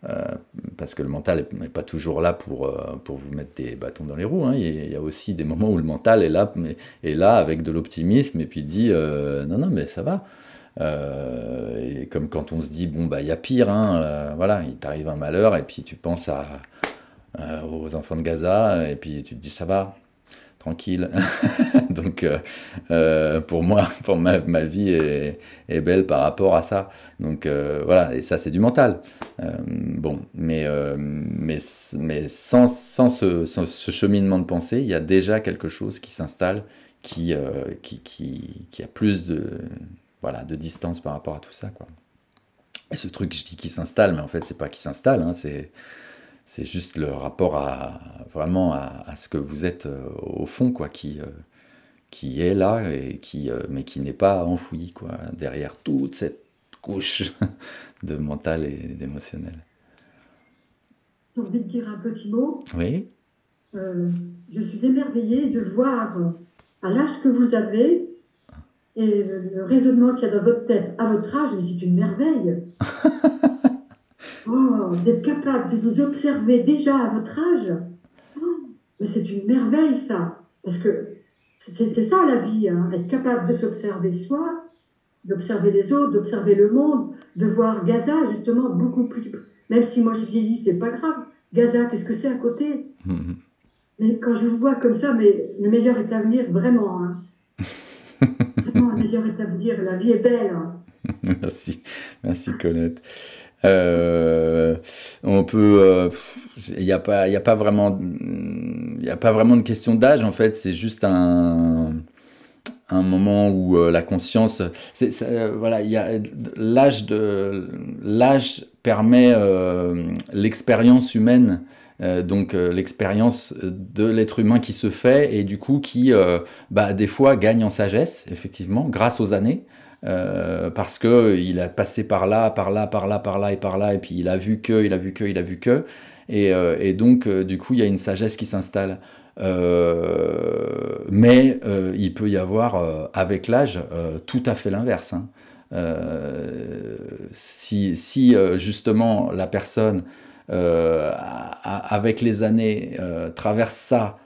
Euh, Parce que le mental n'est pas toujours là pour vous mettre des bâtons dans les roues, hein. Il y a aussi des moments où le mental est là avec de l'optimisme et puis dit non, non, mais ça va. Et comme quand on se dit bon, bah il y a pire, hein, voilà, il t'arrive un malheur et puis tu penses aux enfants de Gaza et puis tu te dis ça va, tranquille. Donc pour moi, ma vie est belle par rapport à ça. Donc voilà, et ça c'est du mental. Bon, mais sans ce cheminement de pensée, il y a déjà quelque chose qui s'installe, qui a plus voilà, de distance par rapport à tout ça, quoi. Et ce truc, je dis qui s'installe, mais en fait c'est pas qui s'installe, hein, c'est juste le rapport vraiment à ce que vous êtes au fond, quoi, qui est là, et mais qui n'est pas enfoui, quoi, derrière toute cette couche de mental et d'émotionnel. J'ai envie de dire un petit mot. Oui. Je suis émerveillée de voir à l'âge que vous avez et le raisonnement qu'il y a dans votre tête à votre âge, mais c'est une merveille. Oh, d'être capable de vous observer déjà à votre âge, oh, mais c'est une merveille ça. Parce que c'est ça la vie, hein, être capable de s'observer soi, d'observer les autres, d'observer le monde, de voir Gaza justement beaucoup plus. Même si moi j'ai vieilli, c'est pas grave. Gaza, qu'est-ce que c'est à côté? Mais quand je vous vois comme ça, mais le meilleur est à venir, vraiment. Hein. Vraiment, le meilleur est à venir. La vie est belle. Hein. Merci Colette. On peut, il n'y a pas vraiment de question d'âge en fait. C'est juste un moment où la conscience, voilà, l'âge permet l'expérience humaine, donc l'expérience de l'être humain qui se fait et du coup qui, des fois gagne en sagesse, effectivement, grâce aux années. Parce que il a passé par là, et puis il a vu que, et donc du coup il y a une sagesse qui s'installe. Mais il peut y avoir avec l'âge tout à fait l'inverse, hein. Si justement la personne avec les années traverse ça,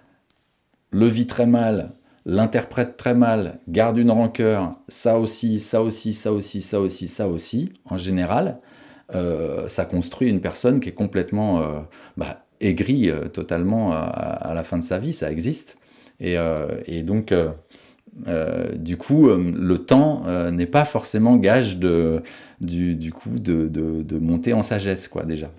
le vit très mal, l'interprète très mal, garde une rancœur, ça aussi, en général, ça construit une personne qui est complètement aigrie totalement à la fin de sa vie, ça existe. Et donc, du coup, le temps n'est pas forcément gage du coup de monter en sagesse, quoi, déjà.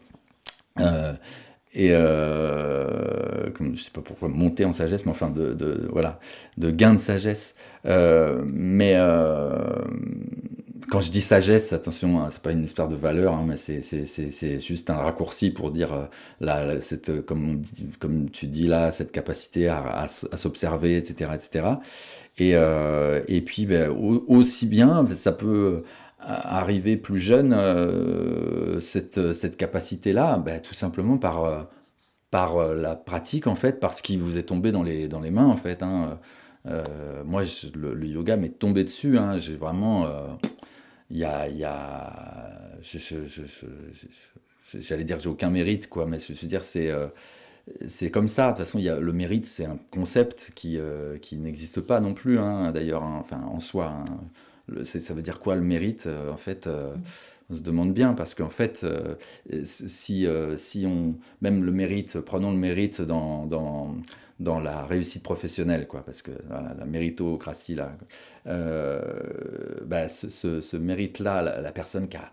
Comme, je sais pas pourquoi monter en sagesse, mais enfin voilà, de gain de sagesse. Quand je dis sagesse, attention, hein, c'est pas une histoire de valeur, hein, mais c'est juste un raccourci pour dire comme tu dis là, cette capacité à s'observer, etc., etc. Et puis aussi bien, ça peut arriver plus jeune, cette capacité-là, tout simplement par la pratique, en fait, parce qu'il vous est tombé dans les mains, en fait, hein. Moi, le yoga m'est tombé dessus, hein. J'ai vraiment... j'allais dire que j'ai aucun mérite, quoi, mais je veux dire, c'est comme ça. De toute façon, le mérite, c'est un concept qui n'existe pas non plus, hein, d'ailleurs, hein, enfin, en soi, hein. Ça veut dire quoi le mérite? En fait, On se demande bien, parce qu'en fait, si on, même le mérite, prenons le mérite dans la réussite professionnelle, quoi, parce que voilà, la méritocratie, là, bah, ce mérite-là, la personne qui a,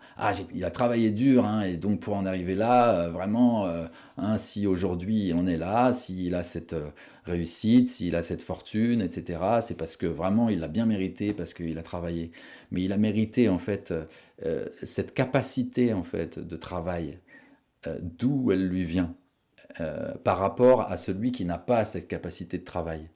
il a travaillé dur, hein, et donc pour en arriver là, vraiment, hein, si aujourd'hui on est là, s'il a cette réussite, s'il a cette fortune, etc., c'est parce que vraiment il l'a bien mérité, parce qu'il a travaillé. Mais il a mérité, en fait, cette capacité, en fait, de travail, d'où elle lui vient, par rapport à celui qui n'a pas cette capacité de travail,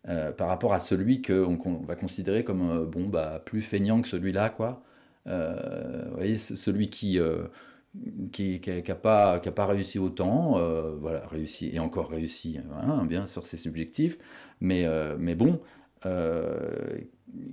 par rapport à celui qu'on va considérer comme bon, bah, plus feignant que celui-là, quoi. Vous voyez, celui qui a pas réussi autant, voilà, réussi et encore réussi, hein, bien sûr c'est subjectif, mais bon, euh,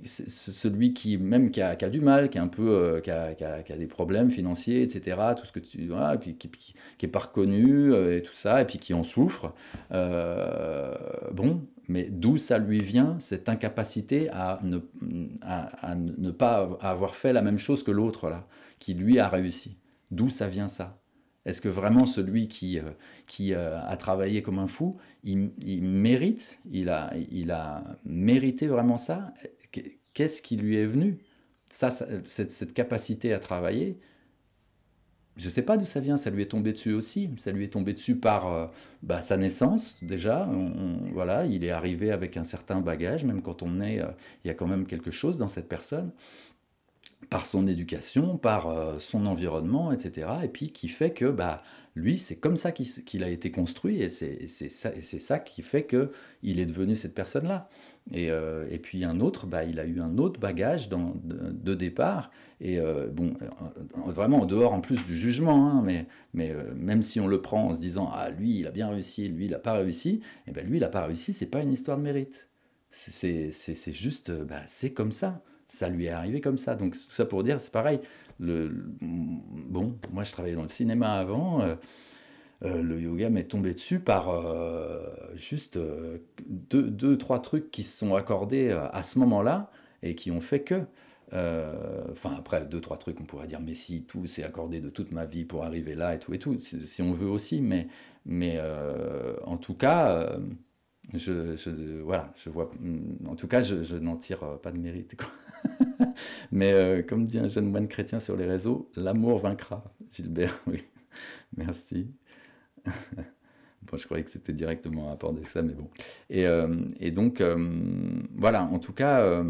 c'est celui qui même qui a du mal, qui a un peu, qui a des problèmes financiers, etc. Tout ce que tu, voilà, et puis qui est pas reconnu et tout ça, et puis qui en souffre. Bon, mais d'où ça lui vient cette incapacité à ne pas avoir fait la même chose que l'autre là, qui lui a réussi. D'où ça vient ça? Est-ce que vraiment celui qui a travaillé comme un fou, il mérite, il a mérité vraiment ça? Qu'est-ce qui lui est venu? Cette capacité à travailler, je ne sais pas d'où ça vient, ça lui est tombé dessus aussi. Ça lui est tombé dessus par bah, sa naissance, déjà. Voilà, il est arrivé avec un certain bagage, même quand on est, il y a quand même quelque chose dans cette personne, par son éducation, par son environnement, etc. Et puis qui fait que bah, lui, c'est comme ça qu'il a été construit, et c'est ça qui fait qu'il est devenu cette personne-là. Et puis un autre, bah, il a eu un autre bagage de départ, et bon, vraiment en dehors en plus du jugement, hein, mais même si on le prend en se disant, ah lui, il a bien réussi, lui, il n'a pas réussi, et ben lui, il n'a pas réussi, c'est pas une histoire de mérite. C'est juste, bah, c'est comme ça. Ça lui est arrivé comme ça. Donc tout ça pour dire, c'est pareil. Bon, moi je travaillais dans le cinéma avant. Le yoga m'est tombé dessus par juste trois trucs qui se sont accordés à ce moment-là et qui ont fait que. Enfin, après, deux, trois trucs, on pourrait dire, mais si, tout s'est accordé de toute ma vie pour arriver là et tout, si on veut aussi, mais en tout cas, voilà, je vois, en tout cas, je n'en tire pas de mérite, quoi. Mais comme dit un jeune moine chrétien sur les réseaux, l'amour vaincra. Gilbert, oui, merci. Bon, je croyais que c'était directement en rapport avec ça, mais bon. Et donc, voilà, en tout cas,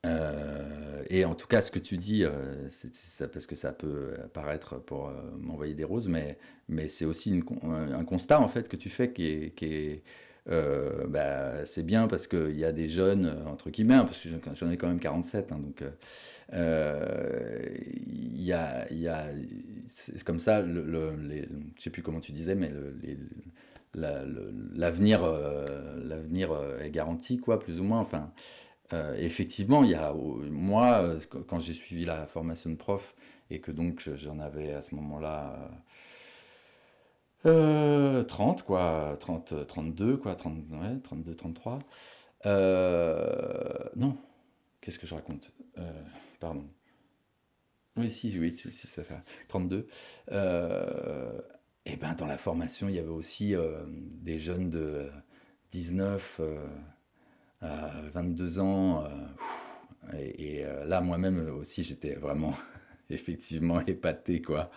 ce que tu dis, c'est ça, parce que ça peut paraître pour m'envoyer des roses, mais c'est aussi un constat, en fait, que tu fais qui est bah, c'est bien parce qu'il y a des jeunes, entre guillemets, hein, parce que j'en ai quand même 47, hein, donc c'est comme ça, je sais plus comment tu disais, mais l'avenir est garanti, quoi, plus ou moins, enfin. Effectivement, moi, quand j'ai suivi la formation de prof, et que donc j'en avais à ce moment-là 30, quoi, 30, 32, quoi, 30, ouais, 32, 33. Non, qu'est-ce que je raconte? Pardon. Oui, si, oui, si, ça fait 32. Et ben, dans la formation, il y avait aussi des jeunes de 19 à 22 ans. Là, moi-même aussi, j'étais vraiment effectivement épaté, quoi.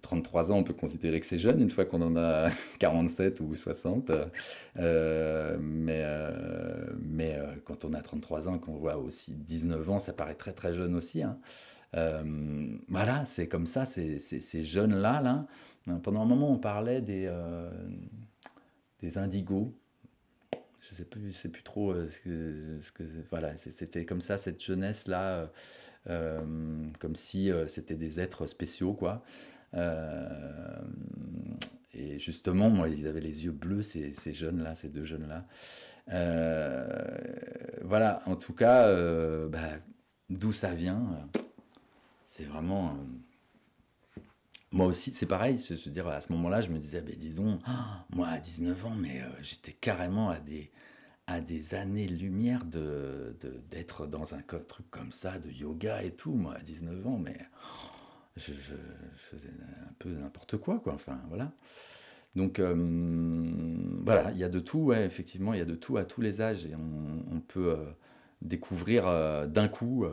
33 ans, on peut considérer que c'est jeune une fois qu'on en a 47 ou 60. Quand on a 33 ans, qu'on voit aussi 19 ans, ça paraît très très jeune aussi, hein. Voilà, c'est comme ça, ces jeunes-là, là. Pendant un moment, on parlait des indigos. Je sais plus trop voilà, c'était comme ça, cette jeunesse-là, comme si c'était des êtres spéciaux, quoi. Et justement, moi, ils avaient les yeux bleus, ces jeunes-là, ces deux jeunes-là. Voilà, en tout cas, bah, d'où ça vient, c'est vraiment. Moi aussi, c'est pareil, je veux dire, à ce moment-là, je me disais, ben, disons, moi à 19 ans, mais j'étais carrément à des années-lumière d'être dans un truc comme ça, de yoga et tout, moi, à 19 ans, mais je faisais un peu n'importe quoi, enfin, voilà. Donc, voilà, il y a de tout, ouais, effectivement, il y a de tout à tous les âges, et on peut découvrir d'un coup,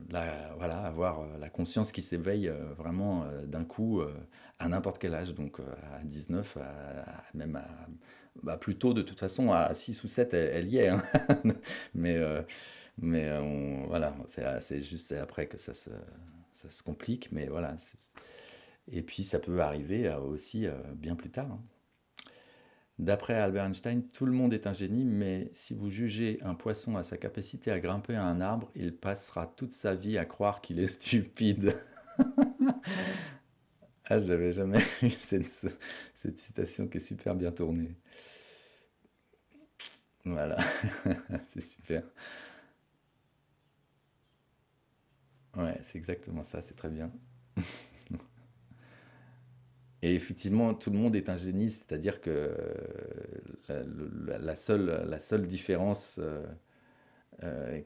voilà, avoir la conscience qui s'éveille vraiment d'un coup à n'importe quel âge, donc à 19, même bah, plus tôt de toute façon, à 6 ou 7, elle y est, hein. mais voilà, c'est juste après que ça se complique, mais voilà. Et puis ça peut arriver aussi bien plus tard, hein. D'après Albert Einstein, tout le monde est un génie, mais si vous jugez un poisson à sa capacité à grimper à un arbre, il passera toute sa vie à croire qu'il est stupide. Ah, j'avais jamais vu cette citation qui est super bien tournée. Voilà, c'est super. Ouais, c'est exactement ça, c'est très bien. Et effectivement, tout le monde est un génie, c'est-à-dire que la seule différence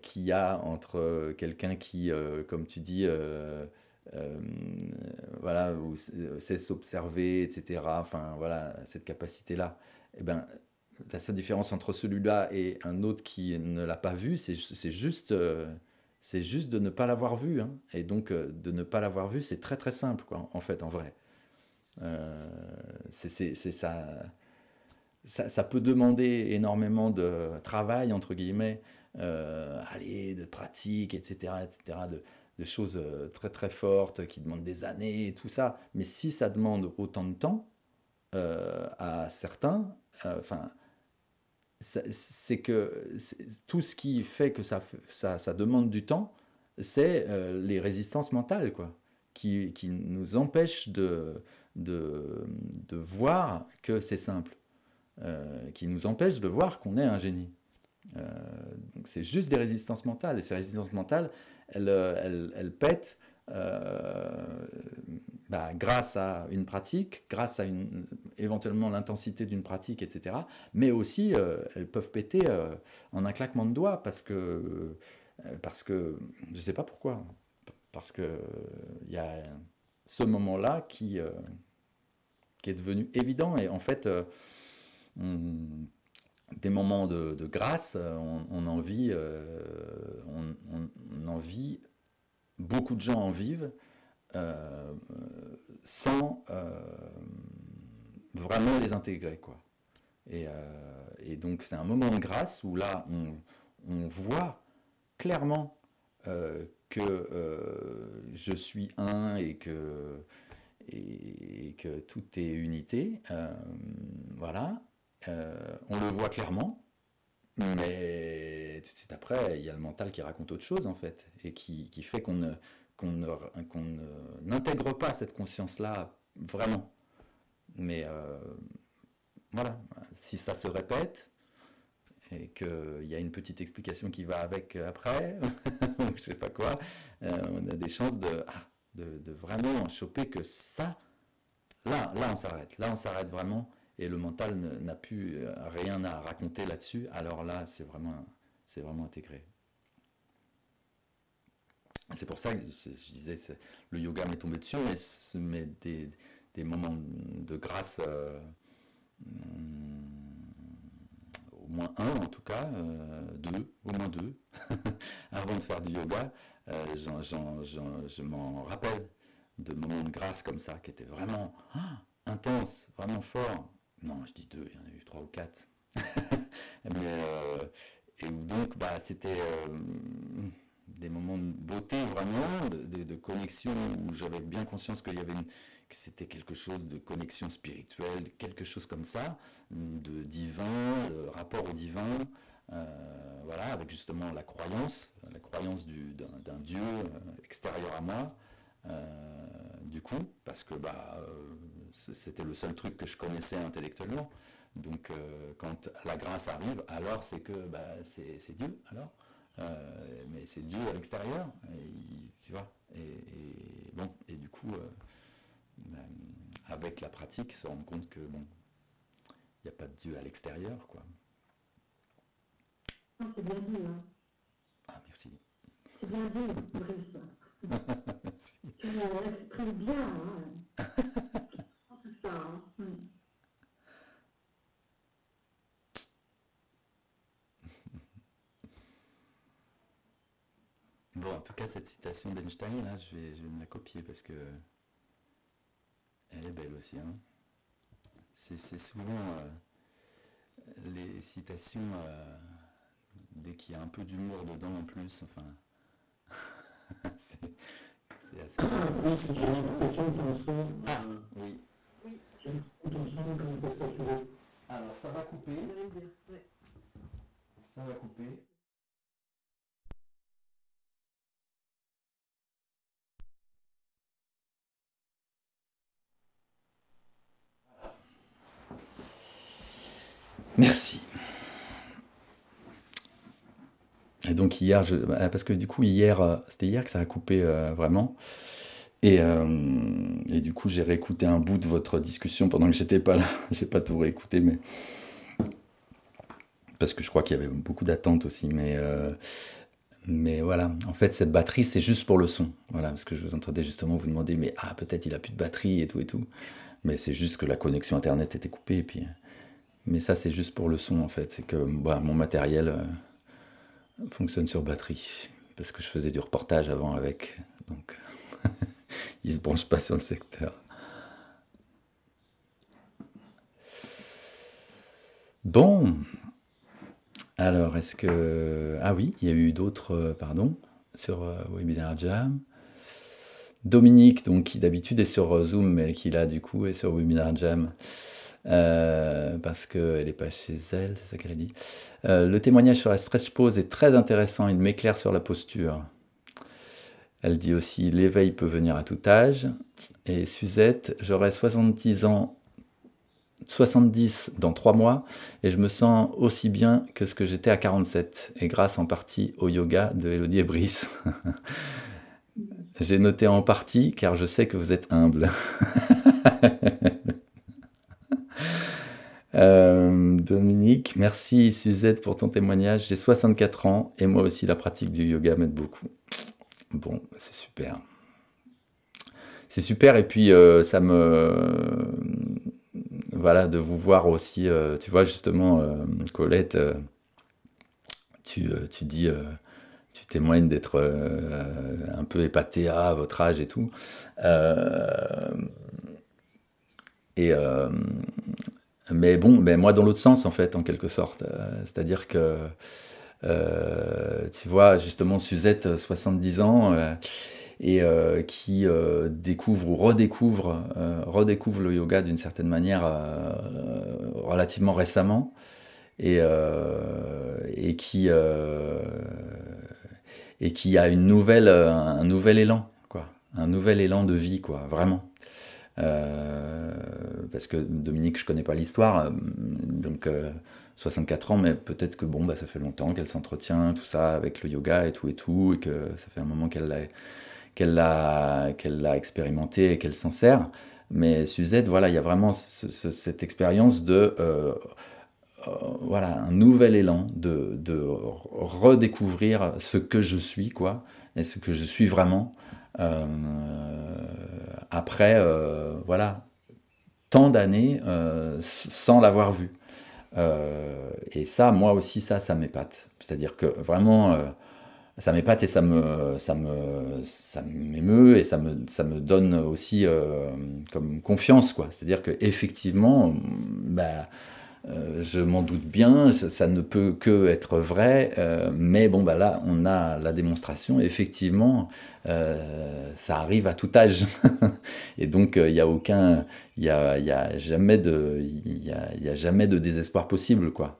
qu'il y a entre quelqu'un qui, comme tu dis, euh, voilà, sait s'observer, etc., enfin voilà, cette capacité-là, eh ben, la seule différence entre celui-là et un autre qui ne l'a pas vu, c'est juste de ne pas l'avoir vu, hein. Et donc, de ne pas l'avoir vu, c'est très très simple, quoi, en fait, en vrai. Euh, c'est ça, ça peut demander énormément de travail, entre guillemets, allez, de pratique, etc., de choses très très fortes qui demandent des années et tout ça. Mais si ça demande autant de temps à certains, enfin, c'est que tout ce qui fait que ça demande du temps, c'est les résistances mentales, quoi, qui nous empêchent de voir que c'est simple, qui nous empêchent de voir qu'on est un génie. Euh, donc c'est juste des résistances mentales. Et ces résistances mentales, elles pètent bah, grâce à une pratique, grâce à éventuellement l'intensité d'une pratique, etc. Mais aussi, elles peuvent péter en un claquement de doigts parce que je ne sais pas pourquoi. Parce que il y a ce moment-là qui est devenu évident. Et en fait, on, des moments de grâce, on en vit, on en vit, beaucoup de gens en vivent sans vraiment les intégrer, quoi. Et donc c'est un moment de grâce où là on voit clairement que je suis un et que tout est unité. Voilà. On le voit clairement, mais tout de suite après, il y a le mental qui raconte autre chose, en fait, et qui fait qu'on n'intègre pas cette conscience-là vraiment. Mais voilà, si ça se répète, et qu'il y a une petite explication qui va avec après, je sais pas quoi, on a des chances de vraiment choper que ça, là on s'arrête vraiment, et le mental n'a plus rien à raconter là-dessus, alors là c'est vraiment intégré. C'est pour ça que je disais, le yoga m'est tombé dessus, mais des moments de grâce, au moins un en tout cas, deux, au moins deux, avant de faire du yoga, je m'en rappelle de moments de grâce comme ça, qui étaient vraiment intenses, vraiment forts. Non, je dis deux, il y en a eu trois ou quatre. Mais, et donc, bah, c'était des moments de beauté vraiment, de connexion où j'avais bien conscience que c'était quelque chose de connexion spirituelle, quelque chose comme ça, de divin, de rapport au divin, voilà, avec justement la croyance d'un Dieu extérieur à moi. Du coup, parce que bah, c'était le seul truc que je connaissais intellectuellement. Donc, quand la grâce arrive, alors c'est que bah, c'est Dieu, alors. Mais c'est Dieu à l'extérieur, tu vois. Bon, et du coup, avec la pratique, se rendre compte que bon, Il n'y a pas de Dieu à l'extérieur, quoi. Non, c'est bien dit, hein. Ah, merci. C'est bien dit, Brice. Merci. Tu l'exprimes bien, hein. Tout ça, hein. Bon, en tout cas, cette citation d'Einstein, là, je vais me la copier parce que elle est belle aussi, hein. C'est souvent les citations, dès qu'il y a un peu d'humour dedans en plus, enfin, c'est assez... Oui, si j'ai l'impression que ton son, Ah, oui. Oui, j'ai l'impression que ton son commence à saturer. Alors, ça va couper, j'allais dire. Ouais. ça va couper. Merci. Et donc hier, parce que du coup hier, c'était hier que ça a coupé vraiment. Et du coup, j'ai réécouté un bout de votre discussion pendant que j'étais pas là. J'ai pas tout réécouté, mais parce que je crois qu'il y avait beaucoup d'attentes aussi. Mais voilà, en fait, cette batterie, c'est juste pour le son. Voilà, parce que je vous entendais justement vous demander, mais ah, peut-être il a plus de batterie et tout et tout. Mais c'est juste que la connexion Internet était coupée. Et puis, mais ça, c'est juste pour le son, en fait. C'est que bah, mon matériel fonctionne sur batterie. Parce que je faisais du reportage avant avec. Donc, il se branche pas sur le secteur. Bon. Alors, est-ce que... Ah oui, il y a eu d'autres, pardon, sur Webinar Jam. Dominique, donc, qui d'habitude est sur Zoom, mais qui là, du coup, est sur Webinar Jam. Parce qu'elle n'est pas chez elle, c'est ça qu'elle a dit. Le témoignage sur la stretch pose est très intéressant, il m'éclaire sur la posture. Elle dit aussi, l'éveil peut venir à tout âge. Et Suzette, j'aurai 70 ans, 70 dans 3 mois, et je me sens aussi bien que ce que j'étais à 47, et grâce en partie au yoga de Elodie et Brice. J'ai noté en partie, car je sais que vous êtes humble. Dominique, merci Suzette pour ton témoignage. J'ai 64 ans et moi aussi la pratique du yoga m'aide beaucoup. Bon, c'est super. C'est super et puis ça me... Voilà, de vous voir aussi, tu vois justement, Colette, tu dis... tu témoignes d'être un peu épaté à votre âge et tout. Mais bon, mais moi dans l'autre sens en fait, en quelque sorte. C'est-à-dire que, tu vois, justement, Suzette, 70 ans, et qui découvre ou redécouvre le yoga d'une certaine manière relativement récemment, et qui a un nouvel élan, quoi. Un nouvel élan de vie, quoi, vraiment. Parce que Dominique, je connais pas l'histoire, donc 64 ans, mais peut-être que bon, bah, ça fait longtemps qu'elle s'entretient, tout ça, avec le yoga et tout, et que ça fait un moment qu'elle l'a expérimenté et qu'elle s'en sert. Mais Suzette, voilà, il y a vraiment cette expérience de voilà, un nouvel élan de redécouvrir ce que je suis, quoi, et ce que je suis vraiment. Après, voilà, tant d'années sans l'avoir vu. Et ça, moi aussi, ça m'épate. C'est-à-dire que vraiment, ça m'épate et ça m'émeut et ça me donne aussi comme confiance, quoi. C'est-à-dire que effectivement, bah, je m'en doute bien, ça ne peut que être vrai, mais bon, bah là, on a la démonstration, effectivement, ça arrive à tout âge. Et donc, il n'y a jamais de désespoir possible, quoi.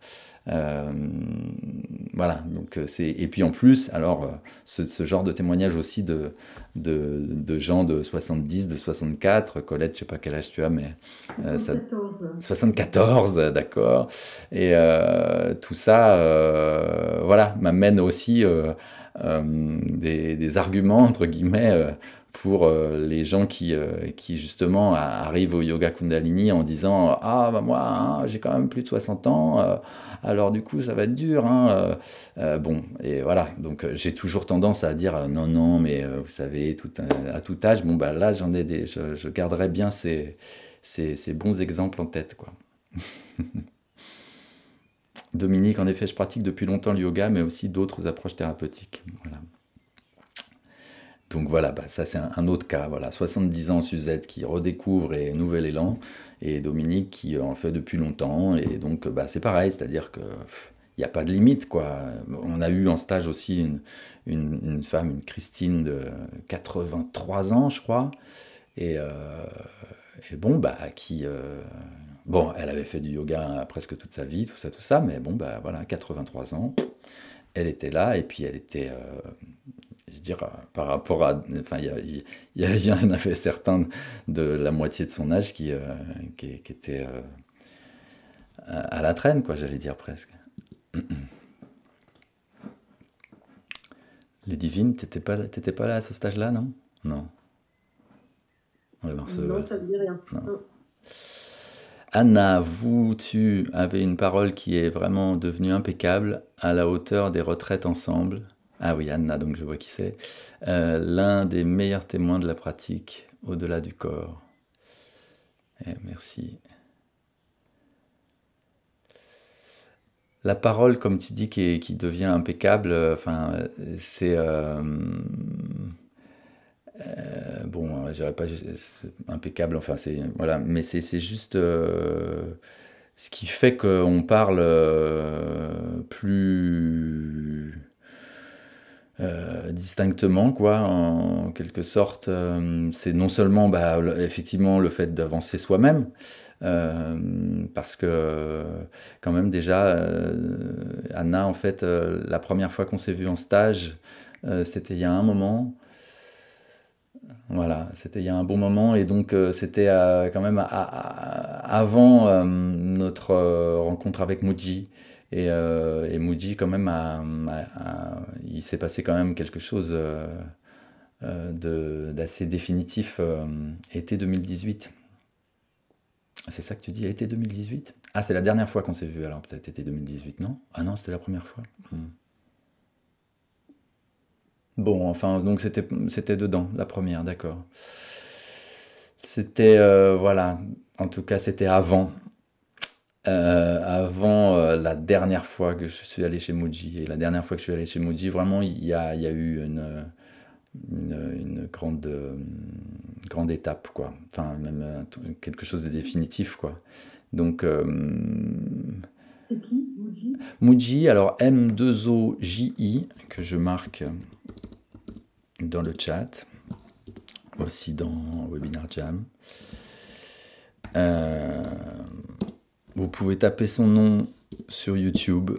Voilà, donc et puis en plus, alors, ce genre de témoignage aussi de gens de 70, de 64, Colette, je sais pas quel âge tu as, mais 74, d'accord, et tout ça, voilà, m'amène aussi des arguments, entre guillemets, pour les gens qui justement arrivent au yoga Kundalini en disant ah bah moi hein, j'ai quand même plus de 60 ans alors du coup ça va être dur hein, bon et voilà donc j'ai toujours tendance à dire non non mais vous savez à tout âge bon bah là je garderai bien ces bons exemples en tête quoi. Dominique, en effet, je pratique depuis longtemps le yoga, mais aussi d'autres approches thérapeutiques. Voilà. Donc voilà, bah, ça c'est un autre cas. Voilà. 70 ans, Suzette qui redécouvre et nouvel élan, et Dominique qui en fait depuis longtemps. Et donc bah, c'est pareil, c'est-à-dire que il n'y a pas de limite, quoi. On a eu en stage aussi une femme, une Christine de 83 ans, je crois, et bon, bah, bon, elle avait fait du yoga presque toute sa vie, tout ça, mais bon, bah voilà, 83 ans, elle était là, et puis elle était, je veux dire, par rapport à, enfin, il y en avait certains de la moitié de son âge qui étaient à la traîne, quoi, j'allais dire presque. Les divines, t'étais pas là à ce stage-là, non? Non. Ouais, Non, ça me dit rien. Non. Non. Anna, tu avais une parole qui est vraiment devenue impeccable, à la hauteur des retraites ensemble. Ah oui, Anna, donc je vois qui c'est. L'un des meilleurs témoins de la pratique, au-delà du corps. Merci. La parole, comme tu dis, qui devient impeccable, enfin, c'est... bon, je dirais pas impeccable, enfin, c'est... Voilà, mais c'est juste... ce qui fait qu'on parle plus distinctement, quoi, en quelque sorte. C'est non seulement, bah, effectivement, le fait d'avancer soi-même, parce que quand même déjà, Anna, en fait, la première fois qu'on s'est vu en stage, c'était il y a un moment. Voilà, c'était il y a un bon moment et donc c'était quand même avant notre rencontre avec Muji et Muji quand même il s'est passé quand même quelque chose d'assez définitif été 2018. C'est ça que tu dis, été 2018? Ah, c'est la dernière fois qu'on s'est vu alors peut-être été 2018, non? Ah non, c'était la première fois. Bon, enfin, donc c'était dedans, la première, d'accord. C'était, voilà, en tout cas, c'était avant. Avant la dernière fois que je suis allé chez Muji. Et la dernière fois que je suis allé chez Muji, vraiment, il y a eu une grande étape, quoi. Enfin, même quelque chose de définitif, quoi. Donc, C'est qui, Muji? Muji, alors M2OJI, que je marque dans le chat, aussi dans Webinar Jam. Vous pouvez taper son nom sur YouTube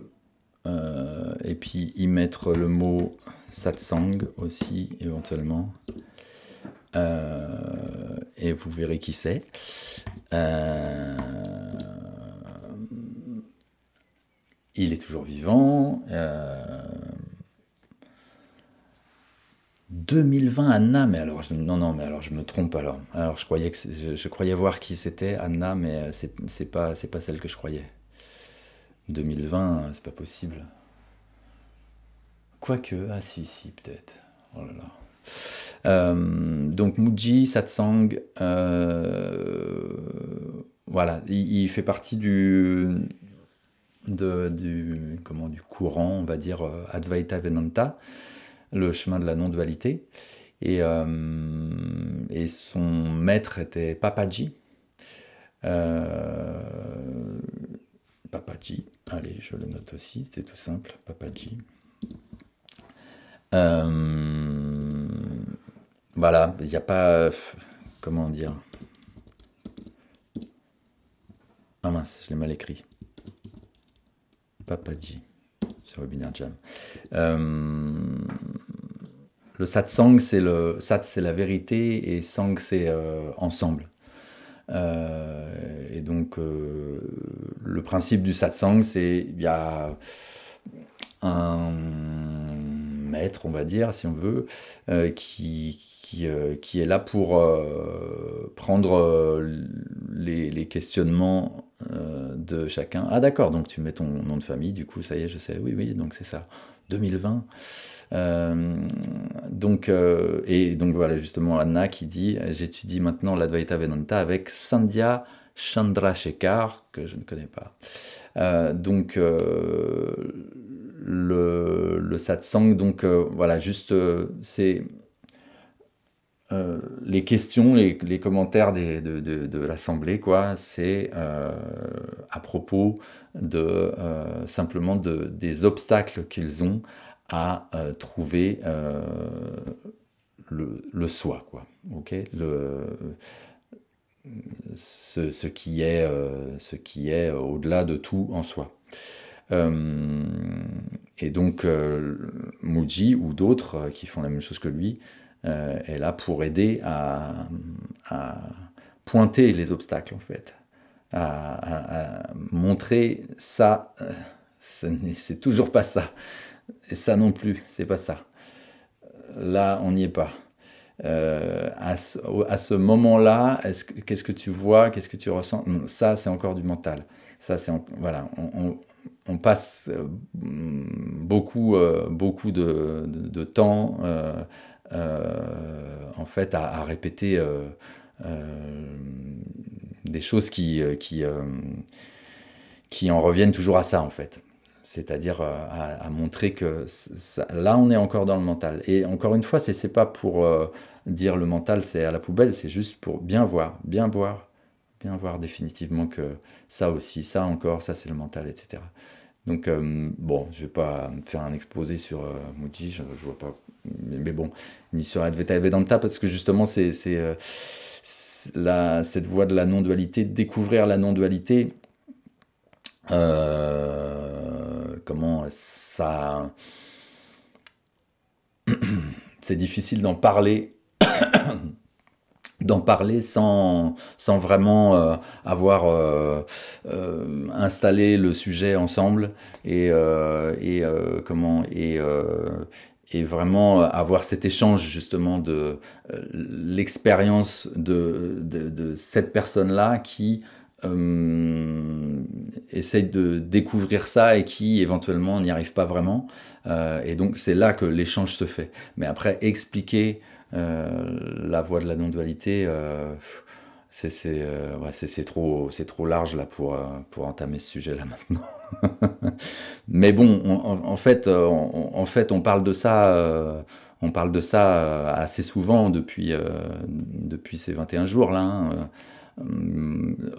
et puis y mettre le mot satsang aussi éventuellement. Et vous verrez qui c'est. Il est toujours vivant. 2020 Anna, mais alors non, mais alors je me trompe alors. Alors je croyais que je croyais voir qui c'était Anna, mais c'est pas celle que je croyais. 2020, c'est pas possible. Quoique, ah si peut-être. Oh là là. Donc Muji Satsang, voilà, il fait partie du courant, on va dire Advaita Vedanta, le chemin de la non-dualité, et son maître était Papaji. Papaji, allez, je le note aussi, c'est tout simple, Papaji. Voilà, il n'y a pas... comment dire? Ah mince, je l'ai mal écrit. Papaji, sur Webinar Jam. Le satsang, sat c'est la vérité et sang c'est ensemble. Et donc le principe du satsang, c'est il y a un maître, on va dire, si on veut, qui est là pour prendre les questionnements de chacun. Ah d'accord, donc tu mets ton nom de famille, du coup, ça y est, je sais, oui, oui, donc c'est ça, 2020. Et donc voilà, justement, Anna qui dit « J'étudie maintenant l'Advaita Vedanta avec Sandhya Chandrasekhar, que je ne connais pas. » Le satsang, donc voilà, juste, c'est les questions, les commentaires de l'Assemblée, quoi, c'est à propos simplement des obstacles qu'ils ont à trouver le soi, quoi, ok, ce qui est au-delà de tout en soi. Et donc Mooji ou d'autres qui font la même chose que lui est là pour aider à pointer les obstacles, en fait, à montrer ça, c'est toujours pas ça, et ça non plus, c'est pas ça. Là, on n'y est pas. À ce moment-là, qu'est-ce que tu vois, qu'est-ce que tu ressens? Ça, c'est encore du mental. Ça, voilà, on passe beaucoup de temps en fait à répéter des choses qui en reviennent toujours à ça, en fait. C'est-à-dire à montrer que là, on est encore dans le mental. Et encore une fois, c'est pas pour dire le mental, c'est à la poubelle, c'est juste pour bien voir définitivement que ça aussi, ça encore, ça c'est le mental, etc. Donc, bon, je vais pas faire un exposé sur Mooji, je vois pas, mais bon, ni sur Advaita Vedanta, parce que justement, c'est cette voie de la non-dualité, découvrir la non-dualité, comment ça... c'est difficile d'en parler sans vraiment avoir installé le sujet ensemble et vraiment avoir cet échange justement de l'expérience de cette personne-là qui essaye de découvrir ça et qui éventuellement n'y arrive pas vraiment. Et donc c'est là que l'échange se fait. Mais après, expliquer la voie de la non-dualité, c'est trop large là pour entamer ce sujet-là maintenant. Mais bon, en fait, on parle de ça, assez souvent depuis ces 21 jours là.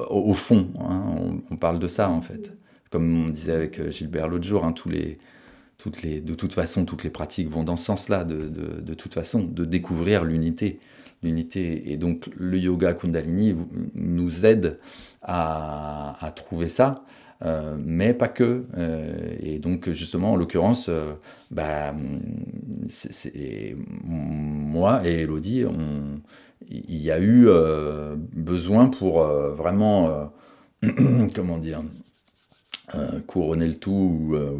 Au fond, hein, on parle de ça en fait. Comme on disait avec Gilbert l'autre jour, hein, de toute façon, toutes les pratiques vont dans ce sens-là, de toute façon, de découvrir l'unité. Et donc, le yoga Kundalini nous aide à trouver ça, mais pas que. Et donc, justement, en l'occurrence, moi et Elodie, il y a eu besoin pour vraiment, comment dire, couronner le tout,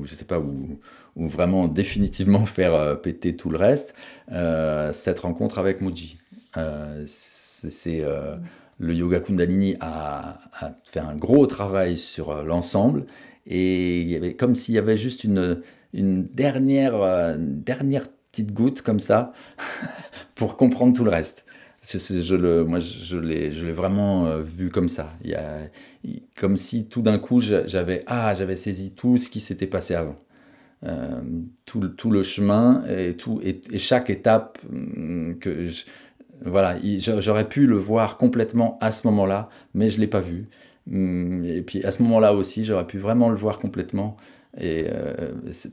ou je sais pas, ou vraiment définitivement faire péter tout le reste, cette rencontre avec Mooji. Le yoga Kundalini a fait un gros travail sur l'ensemble, et il y avait comme s'il y avait juste une dernière petite goutte comme ça pour comprendre tout le reste. Moi, je l'ai vraiment vu comme ça. Comme si tout d'un coup, j'avais saisi tout ce qui s'était passé avant. Tout le chemin et chaque étape voilà, j'aurais pu le voir complètement à ce moment-là, mais je ne l'ai pas vu. Et puis à ce moment-là aussi, j'aurais pu vraiment le voir complètement. Et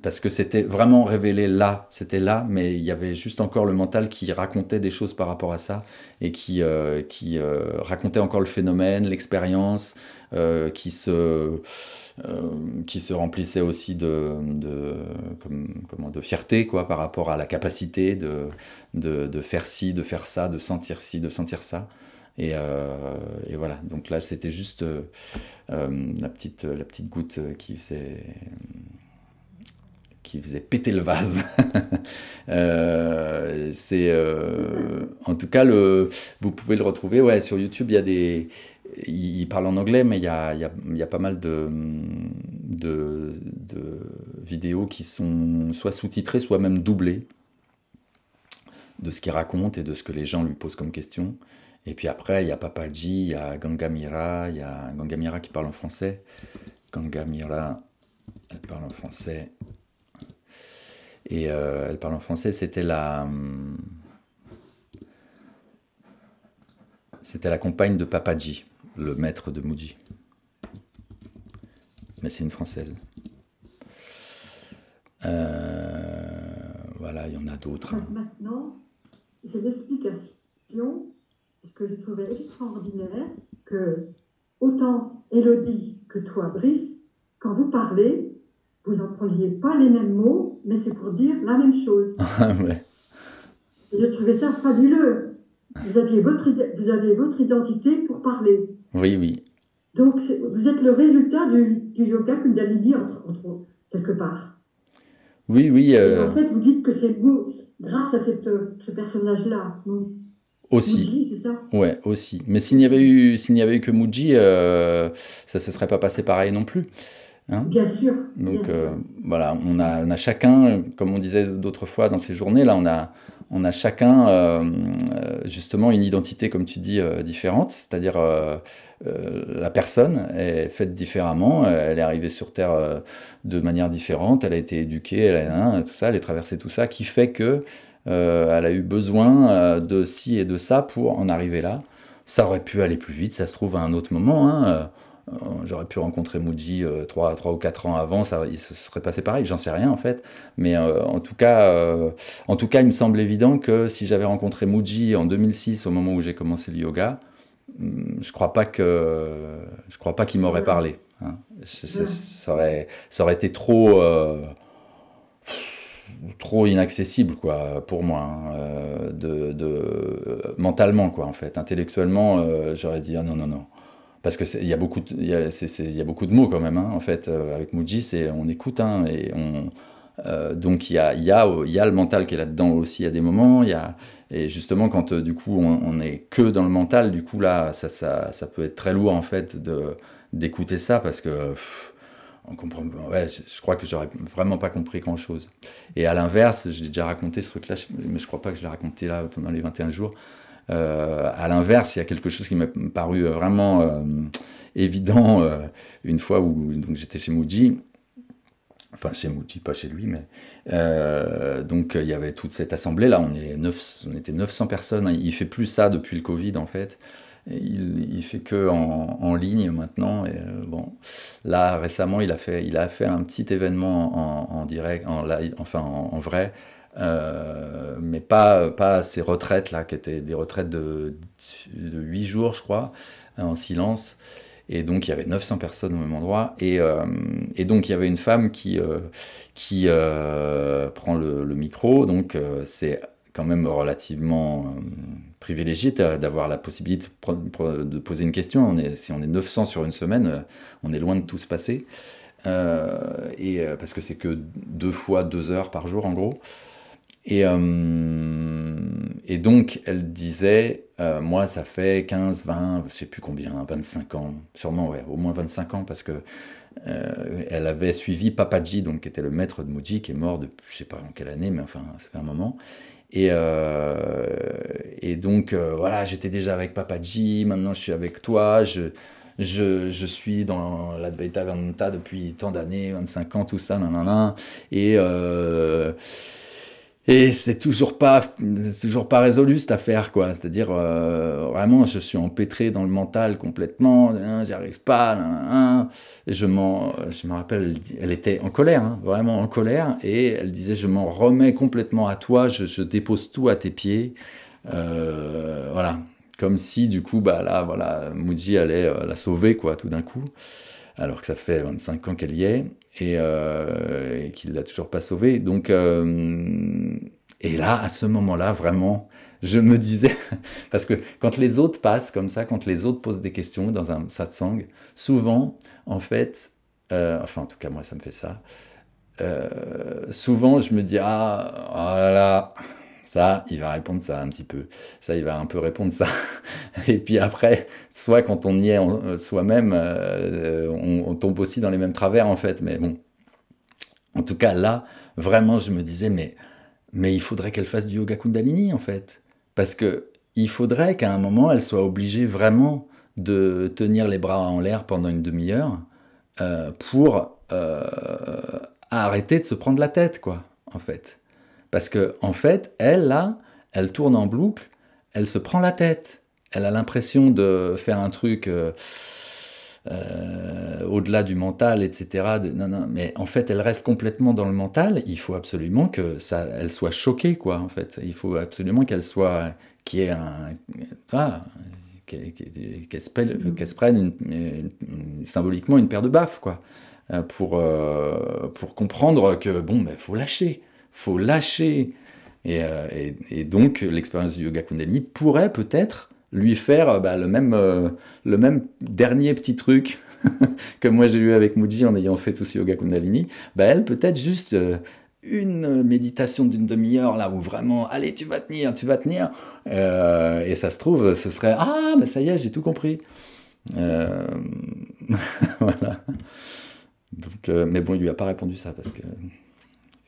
parce que c'était vraiment révélé là, c'était là, mais il y avait juste encore le mental qui racontait des choses par rapport à ça, et qui racontait encore le phénomène, l'expérience, qui se remplissait aussi de fierté, quoi, par rapport à la capacité de faire ci, de faire ça, de sentir ci, de sentir ça. Et voilà, donc là c'était juste la petite goutte qui qui faisait péter le vase. En tout cas, vous pouvez le retrouver. Ouais, sur YouTube, il parle en anglais, mais il y a pas mal de vidéos qui sont soit sous-titrées, soit même doublées de ce qu'il raconte et de ce que les gens lui posent comme question. Et puis après, il y a Papaji, il y a Gangamira qui parle en français. Gangamira, elle parle en français. Et elle parle en français, c'était la compagne de Papaji, le maître de Mooji. Mais c'est une Française. Voilà, il y en a d'autres. Maintenant, j'ai l'explication, ce que j'ai trouvé extraordinaire, que autant Élodie que toi, Brice, quand vous parlez, vous n'employez pas les mêmes mots, mais c'est pour dire la même chose. Ouais. Et j'ai trouvé ça fabuleux. Vous avez votre identité pour parler. Oui, oui. Donc, vous êtes le résultat du yoga Kundalini, quelque part. Oui, oui. Et en fait, vous dites que c'est vous, grâce à ce personnage-là. Aussi. Mooji, c'est ça? Ouais, aussi. Mais s'il n'y avait eu que Mooji, ça se serait pas passé pareil non plus. Hein? Bien sûr. Donc bien sûr. voilà, on a chacun, comme on disait d'autres fois dans ces journées, là, on a chacun justement une identité, comme tu dis, différente. C'est-à-dire la personne est faite différemment, elle est arrivée sur Terre de manière différente, elle a été éduquée, tout ça, elle a traversé tout ça, qui fait que elle a eu besoin de ci et de ça pour en arriver là. Ça aurait pu aller plus vite, ça se trouve à un autre moment. Hein, j'aurais pu rencontrer Mooji 3 ou 4 ans avant, il se serait passé pareil, j'en sais rien en fait. Mais en tout cas, il me semble évident que si j'avais rencontré Mooji en 2006, au moment où j'ai commencé le yoga, je crois pas qu'il m'aurait parlé. Hein. Ça aurait été trop inaccessible quoi pour moi hein, mentalement quoi en fait, intellectuellement j'aurais dit ah non parce que il y a beaucoup de mots quand même hein, en fait avec Mooji on écoute hein, et donc il y a le mental qui est là-dedans aussi à des moments, et justement quand du coup on est que dans le mental, du coup là ça peut être très lourd en fait d'écouter ça parce que on comprend, ouais, je crois que j'aurais vraiment pas compris grand-chose. Et à l'inverse, j'ai déjà raconté ce truc-là, mais je crois pas que je l'ai raconté là pendant les 21 jours. À l'inverse, il y a quelque chose qui m'a paru vraiment évident une fois où donc j'étais chez Mooji. Enfin, chez Mooji, pas chez lui, mais... donc, il y avait toute cette assemblée-là, on était 900 personnes, il fait plus ça depuis le Covid, en fait. Et il fait que en ligne maintenant. Et, bon, là récemment, il a fait un petit événement en direct, en live, enfin en vrai, mais pas ces retraites là, qui étaient des retraites de 8 jours, je crois, en silence. Et donc il y avait 900 personnes au même endroit. Et donc il y avait une femme qui prend le micro. Donc c'est quand même relativement privilégié d'avoir la possibilité de poser une question. Si on est 900 sur une semaine, on est loin de tout se passer. Parce que c'est que 2 fois 2 heures par jour, en gros. Et donc, elle disait, moi, ça fait 15, 20, je sais plus combien, 25 ans, sûrement, ouais, au moins 25 ans, parce que elle avait suivi Papaji, donc, qui était le maître de Mooji, qui est mort depuis, je sais pas en quelle année, mais enfin, ça fait un moment. Et donc, voilà, j'étais déjà avec Papaji, maintenant je suis avec toi, je suis dans l'Advaita Vedanta depuis tant d'années, 25 ans, tout ça, nanana, et c'est toujours pas résolu cette affaire, quoi. C'est-à-dire, vraiment, je suis empêtré dans le mental complètement, hein, j'y arrive pas, et je me rappelle, elle était en colère, hein, vraiment en colère, et elle disait, je m'en remets complètement à toi, je dépose tout à tes pieds, voilà. Comme si, du coup, bah là, voilà, Mooji allait la sauver, quoi, tout d'un coup, alors que ça fait 25 ans qu'elle y est, et qu'il ne l'a toujours pas sauvée. Donc, et là, à ce moment-là, vraiment, je me disais, parce que quand les autres passent comme ça, quand les autres posent des questions dans un satsang, souvent, en fait, enfin, en tout cas, moi, ça me fait ça, souvent je me dis, ah, oh là là, ça, il va répondre ça un petit peu. Ça, il va un peu répondre ça. Et puis après, soit quand on y est soi-même, on tombe aussi dans les mêmes travers, en fait. Mais bon, en tout cas, là, vraiment, je me disais, mais il faudrait qu'elle fasse du yoga Kundalini, en fait. Parce que il faudrait qu'à un moment, elle soit obligée vraiment de tenir les bras en l'air pendant une demi-heure pour arrêter de se prendre la tête, quoi, en fait. Parce que, en fait, elle, là, elle tourne en boucle, elle se prend la tête. Elle a l'impression de faire un truc au-delà du mental, etc. Non, non, mais en fait, elle reste complètement dans le mental. Il faut absolument que ça, elle soit choquée, quoi, en fait. Il faut absolument qu'elle soit, qu'il y ait un, ah, qu'elle se prenne symboliquement une paire de baffes, quoi, pour comprendre que, bon, ben, faut lâcher. Faut lâcher. Et donc, l'expérience du yoga Kundalini pourrait peut-être lui faire le même dernier petit truc que moi j'ai eu avec Muji en ayant fait tout ce yoga Kundalini. Elle, peut-être juste une méditation d'une demi-heure, là où vraiment, allez, tu vas tenir. Et ça se trouve, ce serait, ah, mais ça y est, j'ai tout compris. Voilà. Donc, mais bon, il lui a pas répondu ça parce que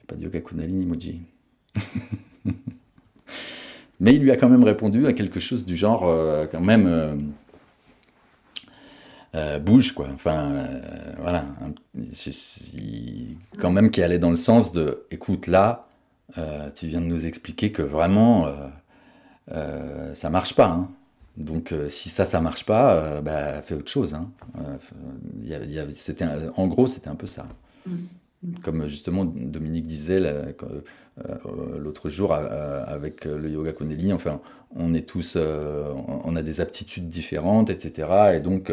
pas de yoga Kundalini, Muji. Mais il lui a quand même répondu à quelque chose du genre, quand même, bouge, quoi. Enfin, voilà. Quand même qui allait dans le sens de, écoute, là, tu viens de nous expliquer que vraiment, ça marche pas, hein. Donc, si ça marche pas, fais autre chose, hein. En gros, c'était un peu ça. Comme justement Dominique disait l'autre jour avec le yoga Kundalini, enfin, on est tous, on a des aptitudes différentes, etc. Et donc,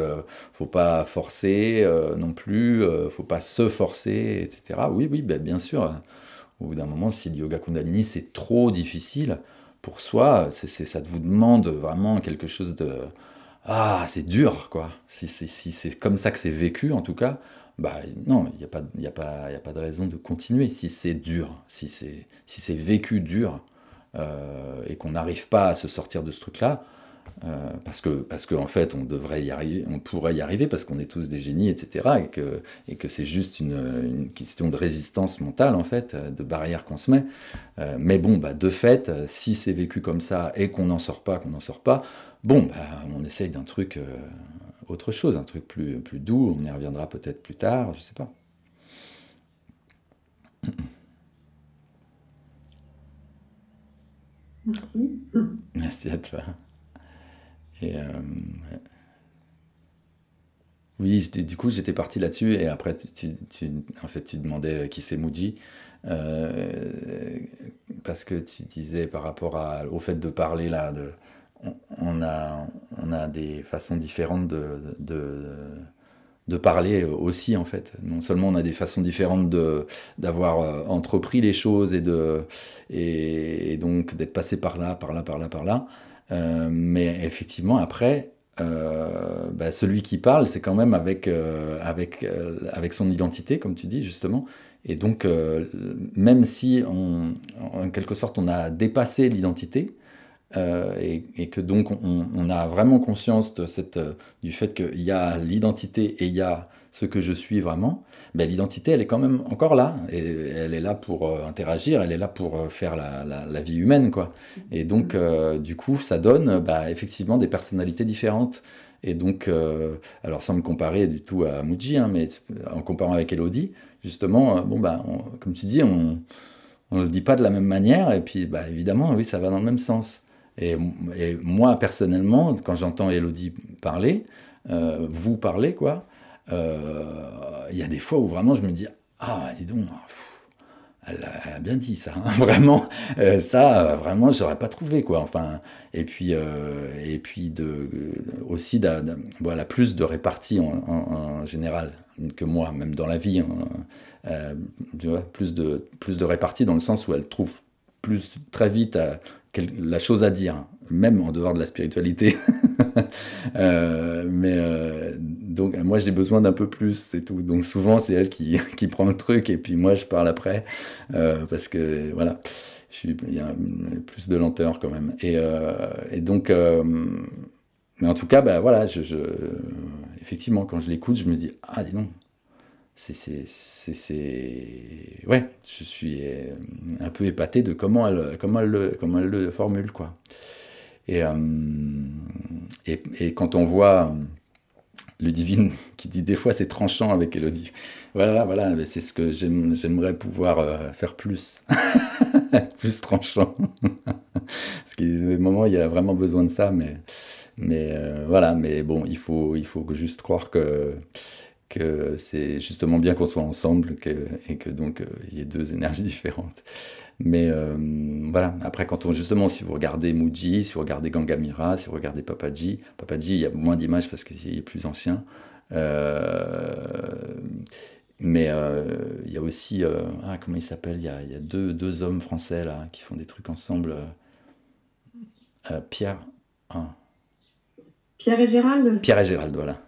faut pas forcer non plus, faut pas se forcer, etc. Oui, bien sûr. Au bout d'un moment, si le yoga Kundalini c'est trop difficile pour soi, ça vous demande vraiment quelque chose de, ah, c'est dur, quoi. Si c'est comme ça que c'est vécu, en tout cas. Non, il n'y a pas de raison de continuer si c'est dur, si c'est vécu dur et qu'on n'arrive pas à se sortir de ce truc-là, parce que en fait on devrait y arriver, on pourrait y arriver parce qu'on est tous des génies, etc. et que c'est juste une question de résistance mentale en fait, de barrière qu'on se met. Mais bon, de fait, si c'est vécu comme ça et qu'on n'en sort pas, bon, on essaye d'un truc. Autre chose, un truc plus doux, on y reviendra peut-être plus tard, je sais pas. Merci. Merci à toi. Et oui, du coup, j'étais parti là-dessus, et après, en fait, tu demandais qui c'est Muji, parce que tu disais par rapport au fait de parler là, on a des façons différentes de parler aussi, en fait. Non seulement on a des façons différentes d'avoir entrepris les choses et donc d'être passé par là, mais effectivement, après, celui qui parle, c'est quand même avec son identité, comme tu dis, justement. Et donc, même si, en quelque sorte, on a dépassé l'identité, et que donc on a vraiment conscience du fait qu'il y a l'identité et il y a ce que je suis vraiment, l'identité elle est quand même encore là, et elle est là pour interagir, elle est là pour faire la vie humaine, quoi. Et donc du coup ça donne effectivement des personnalités différentes. Et donc, alors sans me comparer du tout à Muji, hein, mais en comparant avec Elodie, justement, comme tu dis, on ne le dit pas de la même manière, et puis évidemment, oui, ça va dans le même sens. Et moi, personnellement, quand j'entends Elodie parler, vous parler, quoi, il y a des fois où vraiment je me dis, ah, dis donc, elle a bien dit ça, hein, vraiment, ça, vraiment, j'aurais pas trouvé, quoi. Enfin, et puis aussi, elle a plus de répartie en général que moi, même dans la vie, hein, tu vois, plus de répartie dans le sens où elle trouve très vite la chose à dire, même en dehors de la spiritualité. Donc moi j'ai besoin d'un peu plus, c'est tout. Donc souvent c'est elle qui prend le truc et puis moi je parle après parce que voilà, il y a plus de lenteur quand même. Et donc, mais en tout cas, bah voilà, effectivement quand je l'écoute, je me dis ah dis donc, ouais, je suis un peu épaté de comment elle le formule quoi. Et, euh, et quand on voit Ludivine qui dit des fois c'est tranchant avec Elodie. Voilà, mais c'est ce que j'aimerais pouvoir faire plus, plus tranchant. Parce qu'il y a des moments il y a vraiment besoin de ça, mais voilà, mais bon, il faut juste croire que c'est justement bien qu'on soit ensemble et que donc il y ait deux énergies différentes. Mais voilà, après justement, si vous regardez Muji, si vous regardez Gangamira, si vous regardez Papaji, il y a moins d'images parce qu'il est plus ancien. Euh, mais il y a aussi, comment il s'appelle, il y a deux hommes français là qui font des trucs ensemble. Pierre, ah, Pierre et Gérald? Pierre et Gérald, voilà.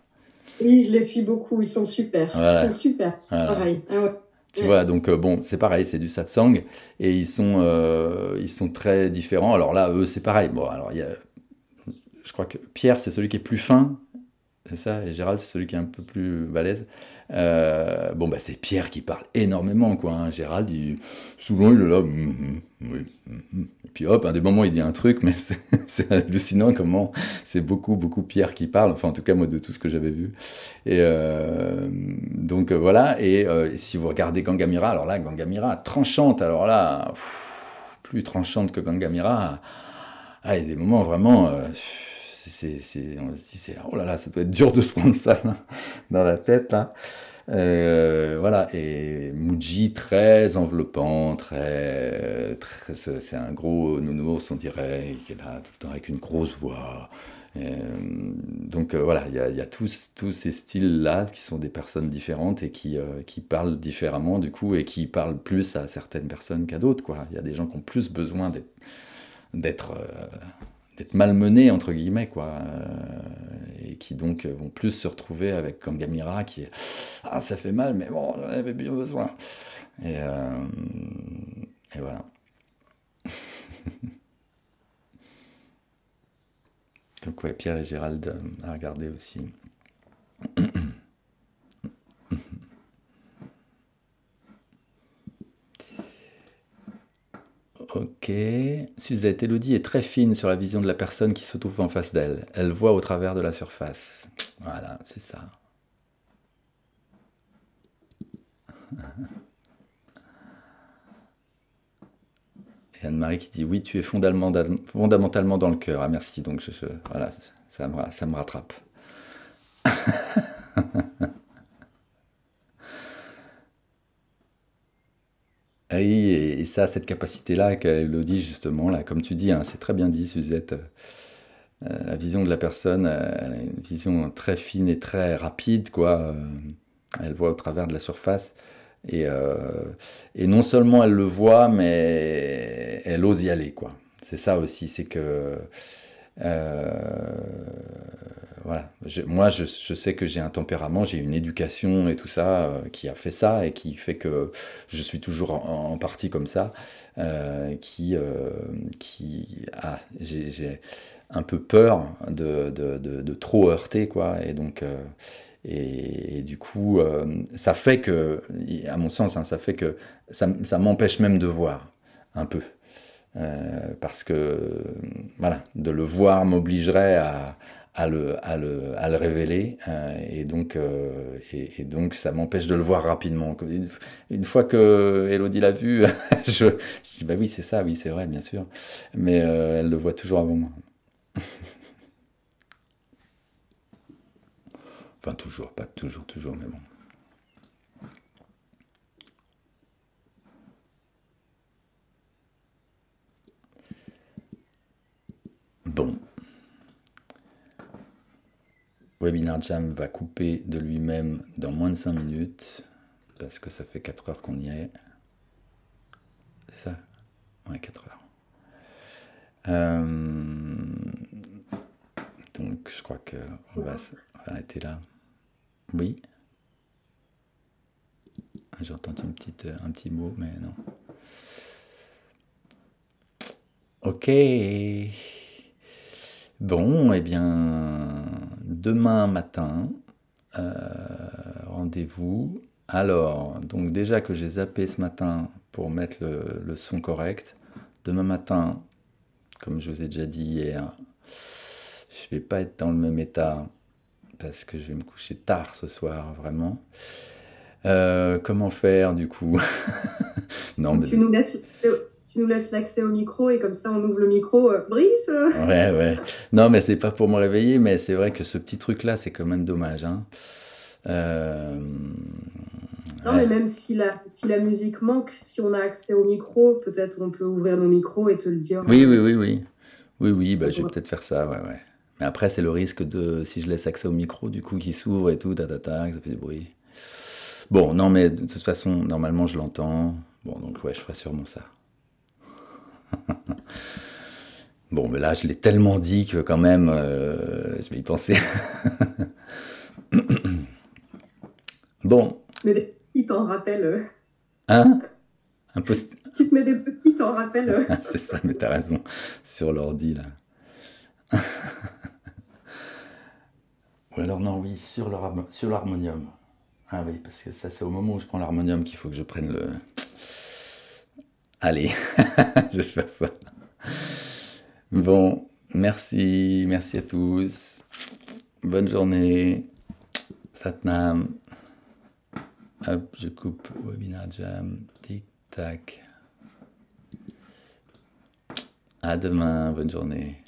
Oui, je les suis beaucoup, ils sont super. Ils sont Voilà. super, Voilà. pareil. Ah ouais. Tu vois, donc bon, c'est pareil, c'est du satsang, et ils sont très différents. Alors là, eux, c'est pareil. Bon, alors je crois que Pierre, c'est celui qui est plus fin, c'est ça, et Gérald, c'est celui qui est un peu plus balèze. Bon, bah, c'est Pierre qui parle énormément, quoi. Hein. Gérald, souvent, il est là, oui, et puis hop, à des moments, il dit un truc, mais c'est hallucinant comment c'est beaucoup, beaucoup Pierre qui parle. Enfin, en tout cas, moi, de tout ce que j'avais vu. Et donc, voilà. Et si vous regardez Gangamira, alors là, Gangamira, tranchante, alors là, plus tranchante que Gangamira. Ah, il y a des moments vraiment. On se dit, oh là là, ça doit être dur de se prendre ça là, dans la tête là. Voilà, et Muji très enveloppant, c'est un gros nounours, on dirait, qui est là tout le temps avec une grosse voix. Donc voilà, il y a tous ces styles-là qui sont des personnes différentes et qui parlent différemment du coup et qui parlent plus à certaines personnes qu'à d'autres, quoi. Il y a des gens qui ont plus besoin d'être malmenés entre guillemets quoi et qui donc vont plus se retrouver avec comme Gamira qui est ah ça fait mal mais bon j'en avais bien besoin et voilà. Donc ouais, Pierre et Gérald à regarder aussi. Ok. Suzette, Elodie est très fine sur la vision de la personne qui se trouve en face d'elle. Elle voit au travers de la surface. Voilà, c'est ça. Et Anne-Marie qui dit oui, tu es fondamentalement dans le cœur. Ah merci, donc voilà, ça me rattrape. Ah oui, et ça, cette capacité-là qu'Elodie, justement, là, comme tu dis, hein, c'est très bien dit, Suzette, la vision de la personne, une vision très fine et très rapide, quoi. Elle voit au travers de la surface. Et, et non seulement elle le voit, mais elle ose y aller, quoi. C'est ça aussi, c'est que voilà. Moi, je sais que j'ai un tempérament, j'ai une éducation et tout ça qui a fait ça et qui fait que je suis toujours en partie comme ça, j'ai un peu peur de trop heurter, quoi. Et donc, et du coup, ça fait que, à mon sens, hein, ça fait que ça m'empêche même de voir un peu. Parce que voilà, de le voir m'obligerait à le révéler, et donc ça m'empêche de le voir rapidement. Une fois que Elodie l'a vu, je dis bah oui, c'est ça, oui, c'est vrai, bien sûr, mais elle le voit toujours avant moi. Enfin, toujours, pas toujours, mais bon. Bon. Webinar Jam va couper de lui-même dans moins de 5 minutes, parce que ça fait 4 heures qu'on y est. C'est ça? Ouais, 4 heures. Donc, je crois qu'on va arrêter là. Oui. J'ai entendu un petit mot, mais non. Ok. Bon, eh bien, demain matin, rendez-vous. Alors, donc déjà que j'ai zappé ce matin pour mettre le son correct, demain matin, comme je vous ai déjà dit hier, je vais pas être dans le même état parce que je vais me coucher tard ce soir, vraiment. Comment faire du coup? Non, mais... Tu nous laisses l'accès au micro et comme ça on ouvre le micro. Brice Ouais. Non, mais c'est pas pour me réveiller, mais c'est vrai que ce petit truc-là, c'est quand même dommage. Hein. Non, mais même si la musique manque, si on a accès au micro, peut-être on peut ouvrir nos micros et te le dire. Oui, bah, je vais pourrait... peut-être faire ça, ouais. Mais après, c'est le risque de, si je laisse accès au micro, du coup, qui s'ouvre et tout, que ça fait du bruit. Bon, non, mais de toute façon, normalement, je l'entends. Bon, donc, ouais, je ferai sûrement ça. Bon, mais là, je l'ai tellement dit que quand même, je vais y penser. Bon. Mais il t'en rappelle. Hein? Tu te mets des petits, t'en rappelles. C'est ça, mais t'as raison. Sur l'ordi, là. Ou alors, non, oui, sur l'harmonium. Ah oui, parce que ça, c'est au moment où je prends l'harmonium qu'il faut que je prenne le... Allez, je vais faire ça. Bon, merci à tous. Bonne journée. Satnam. Hop, je coupe Webinar Jam. Tic tac. À demain, bonne journée.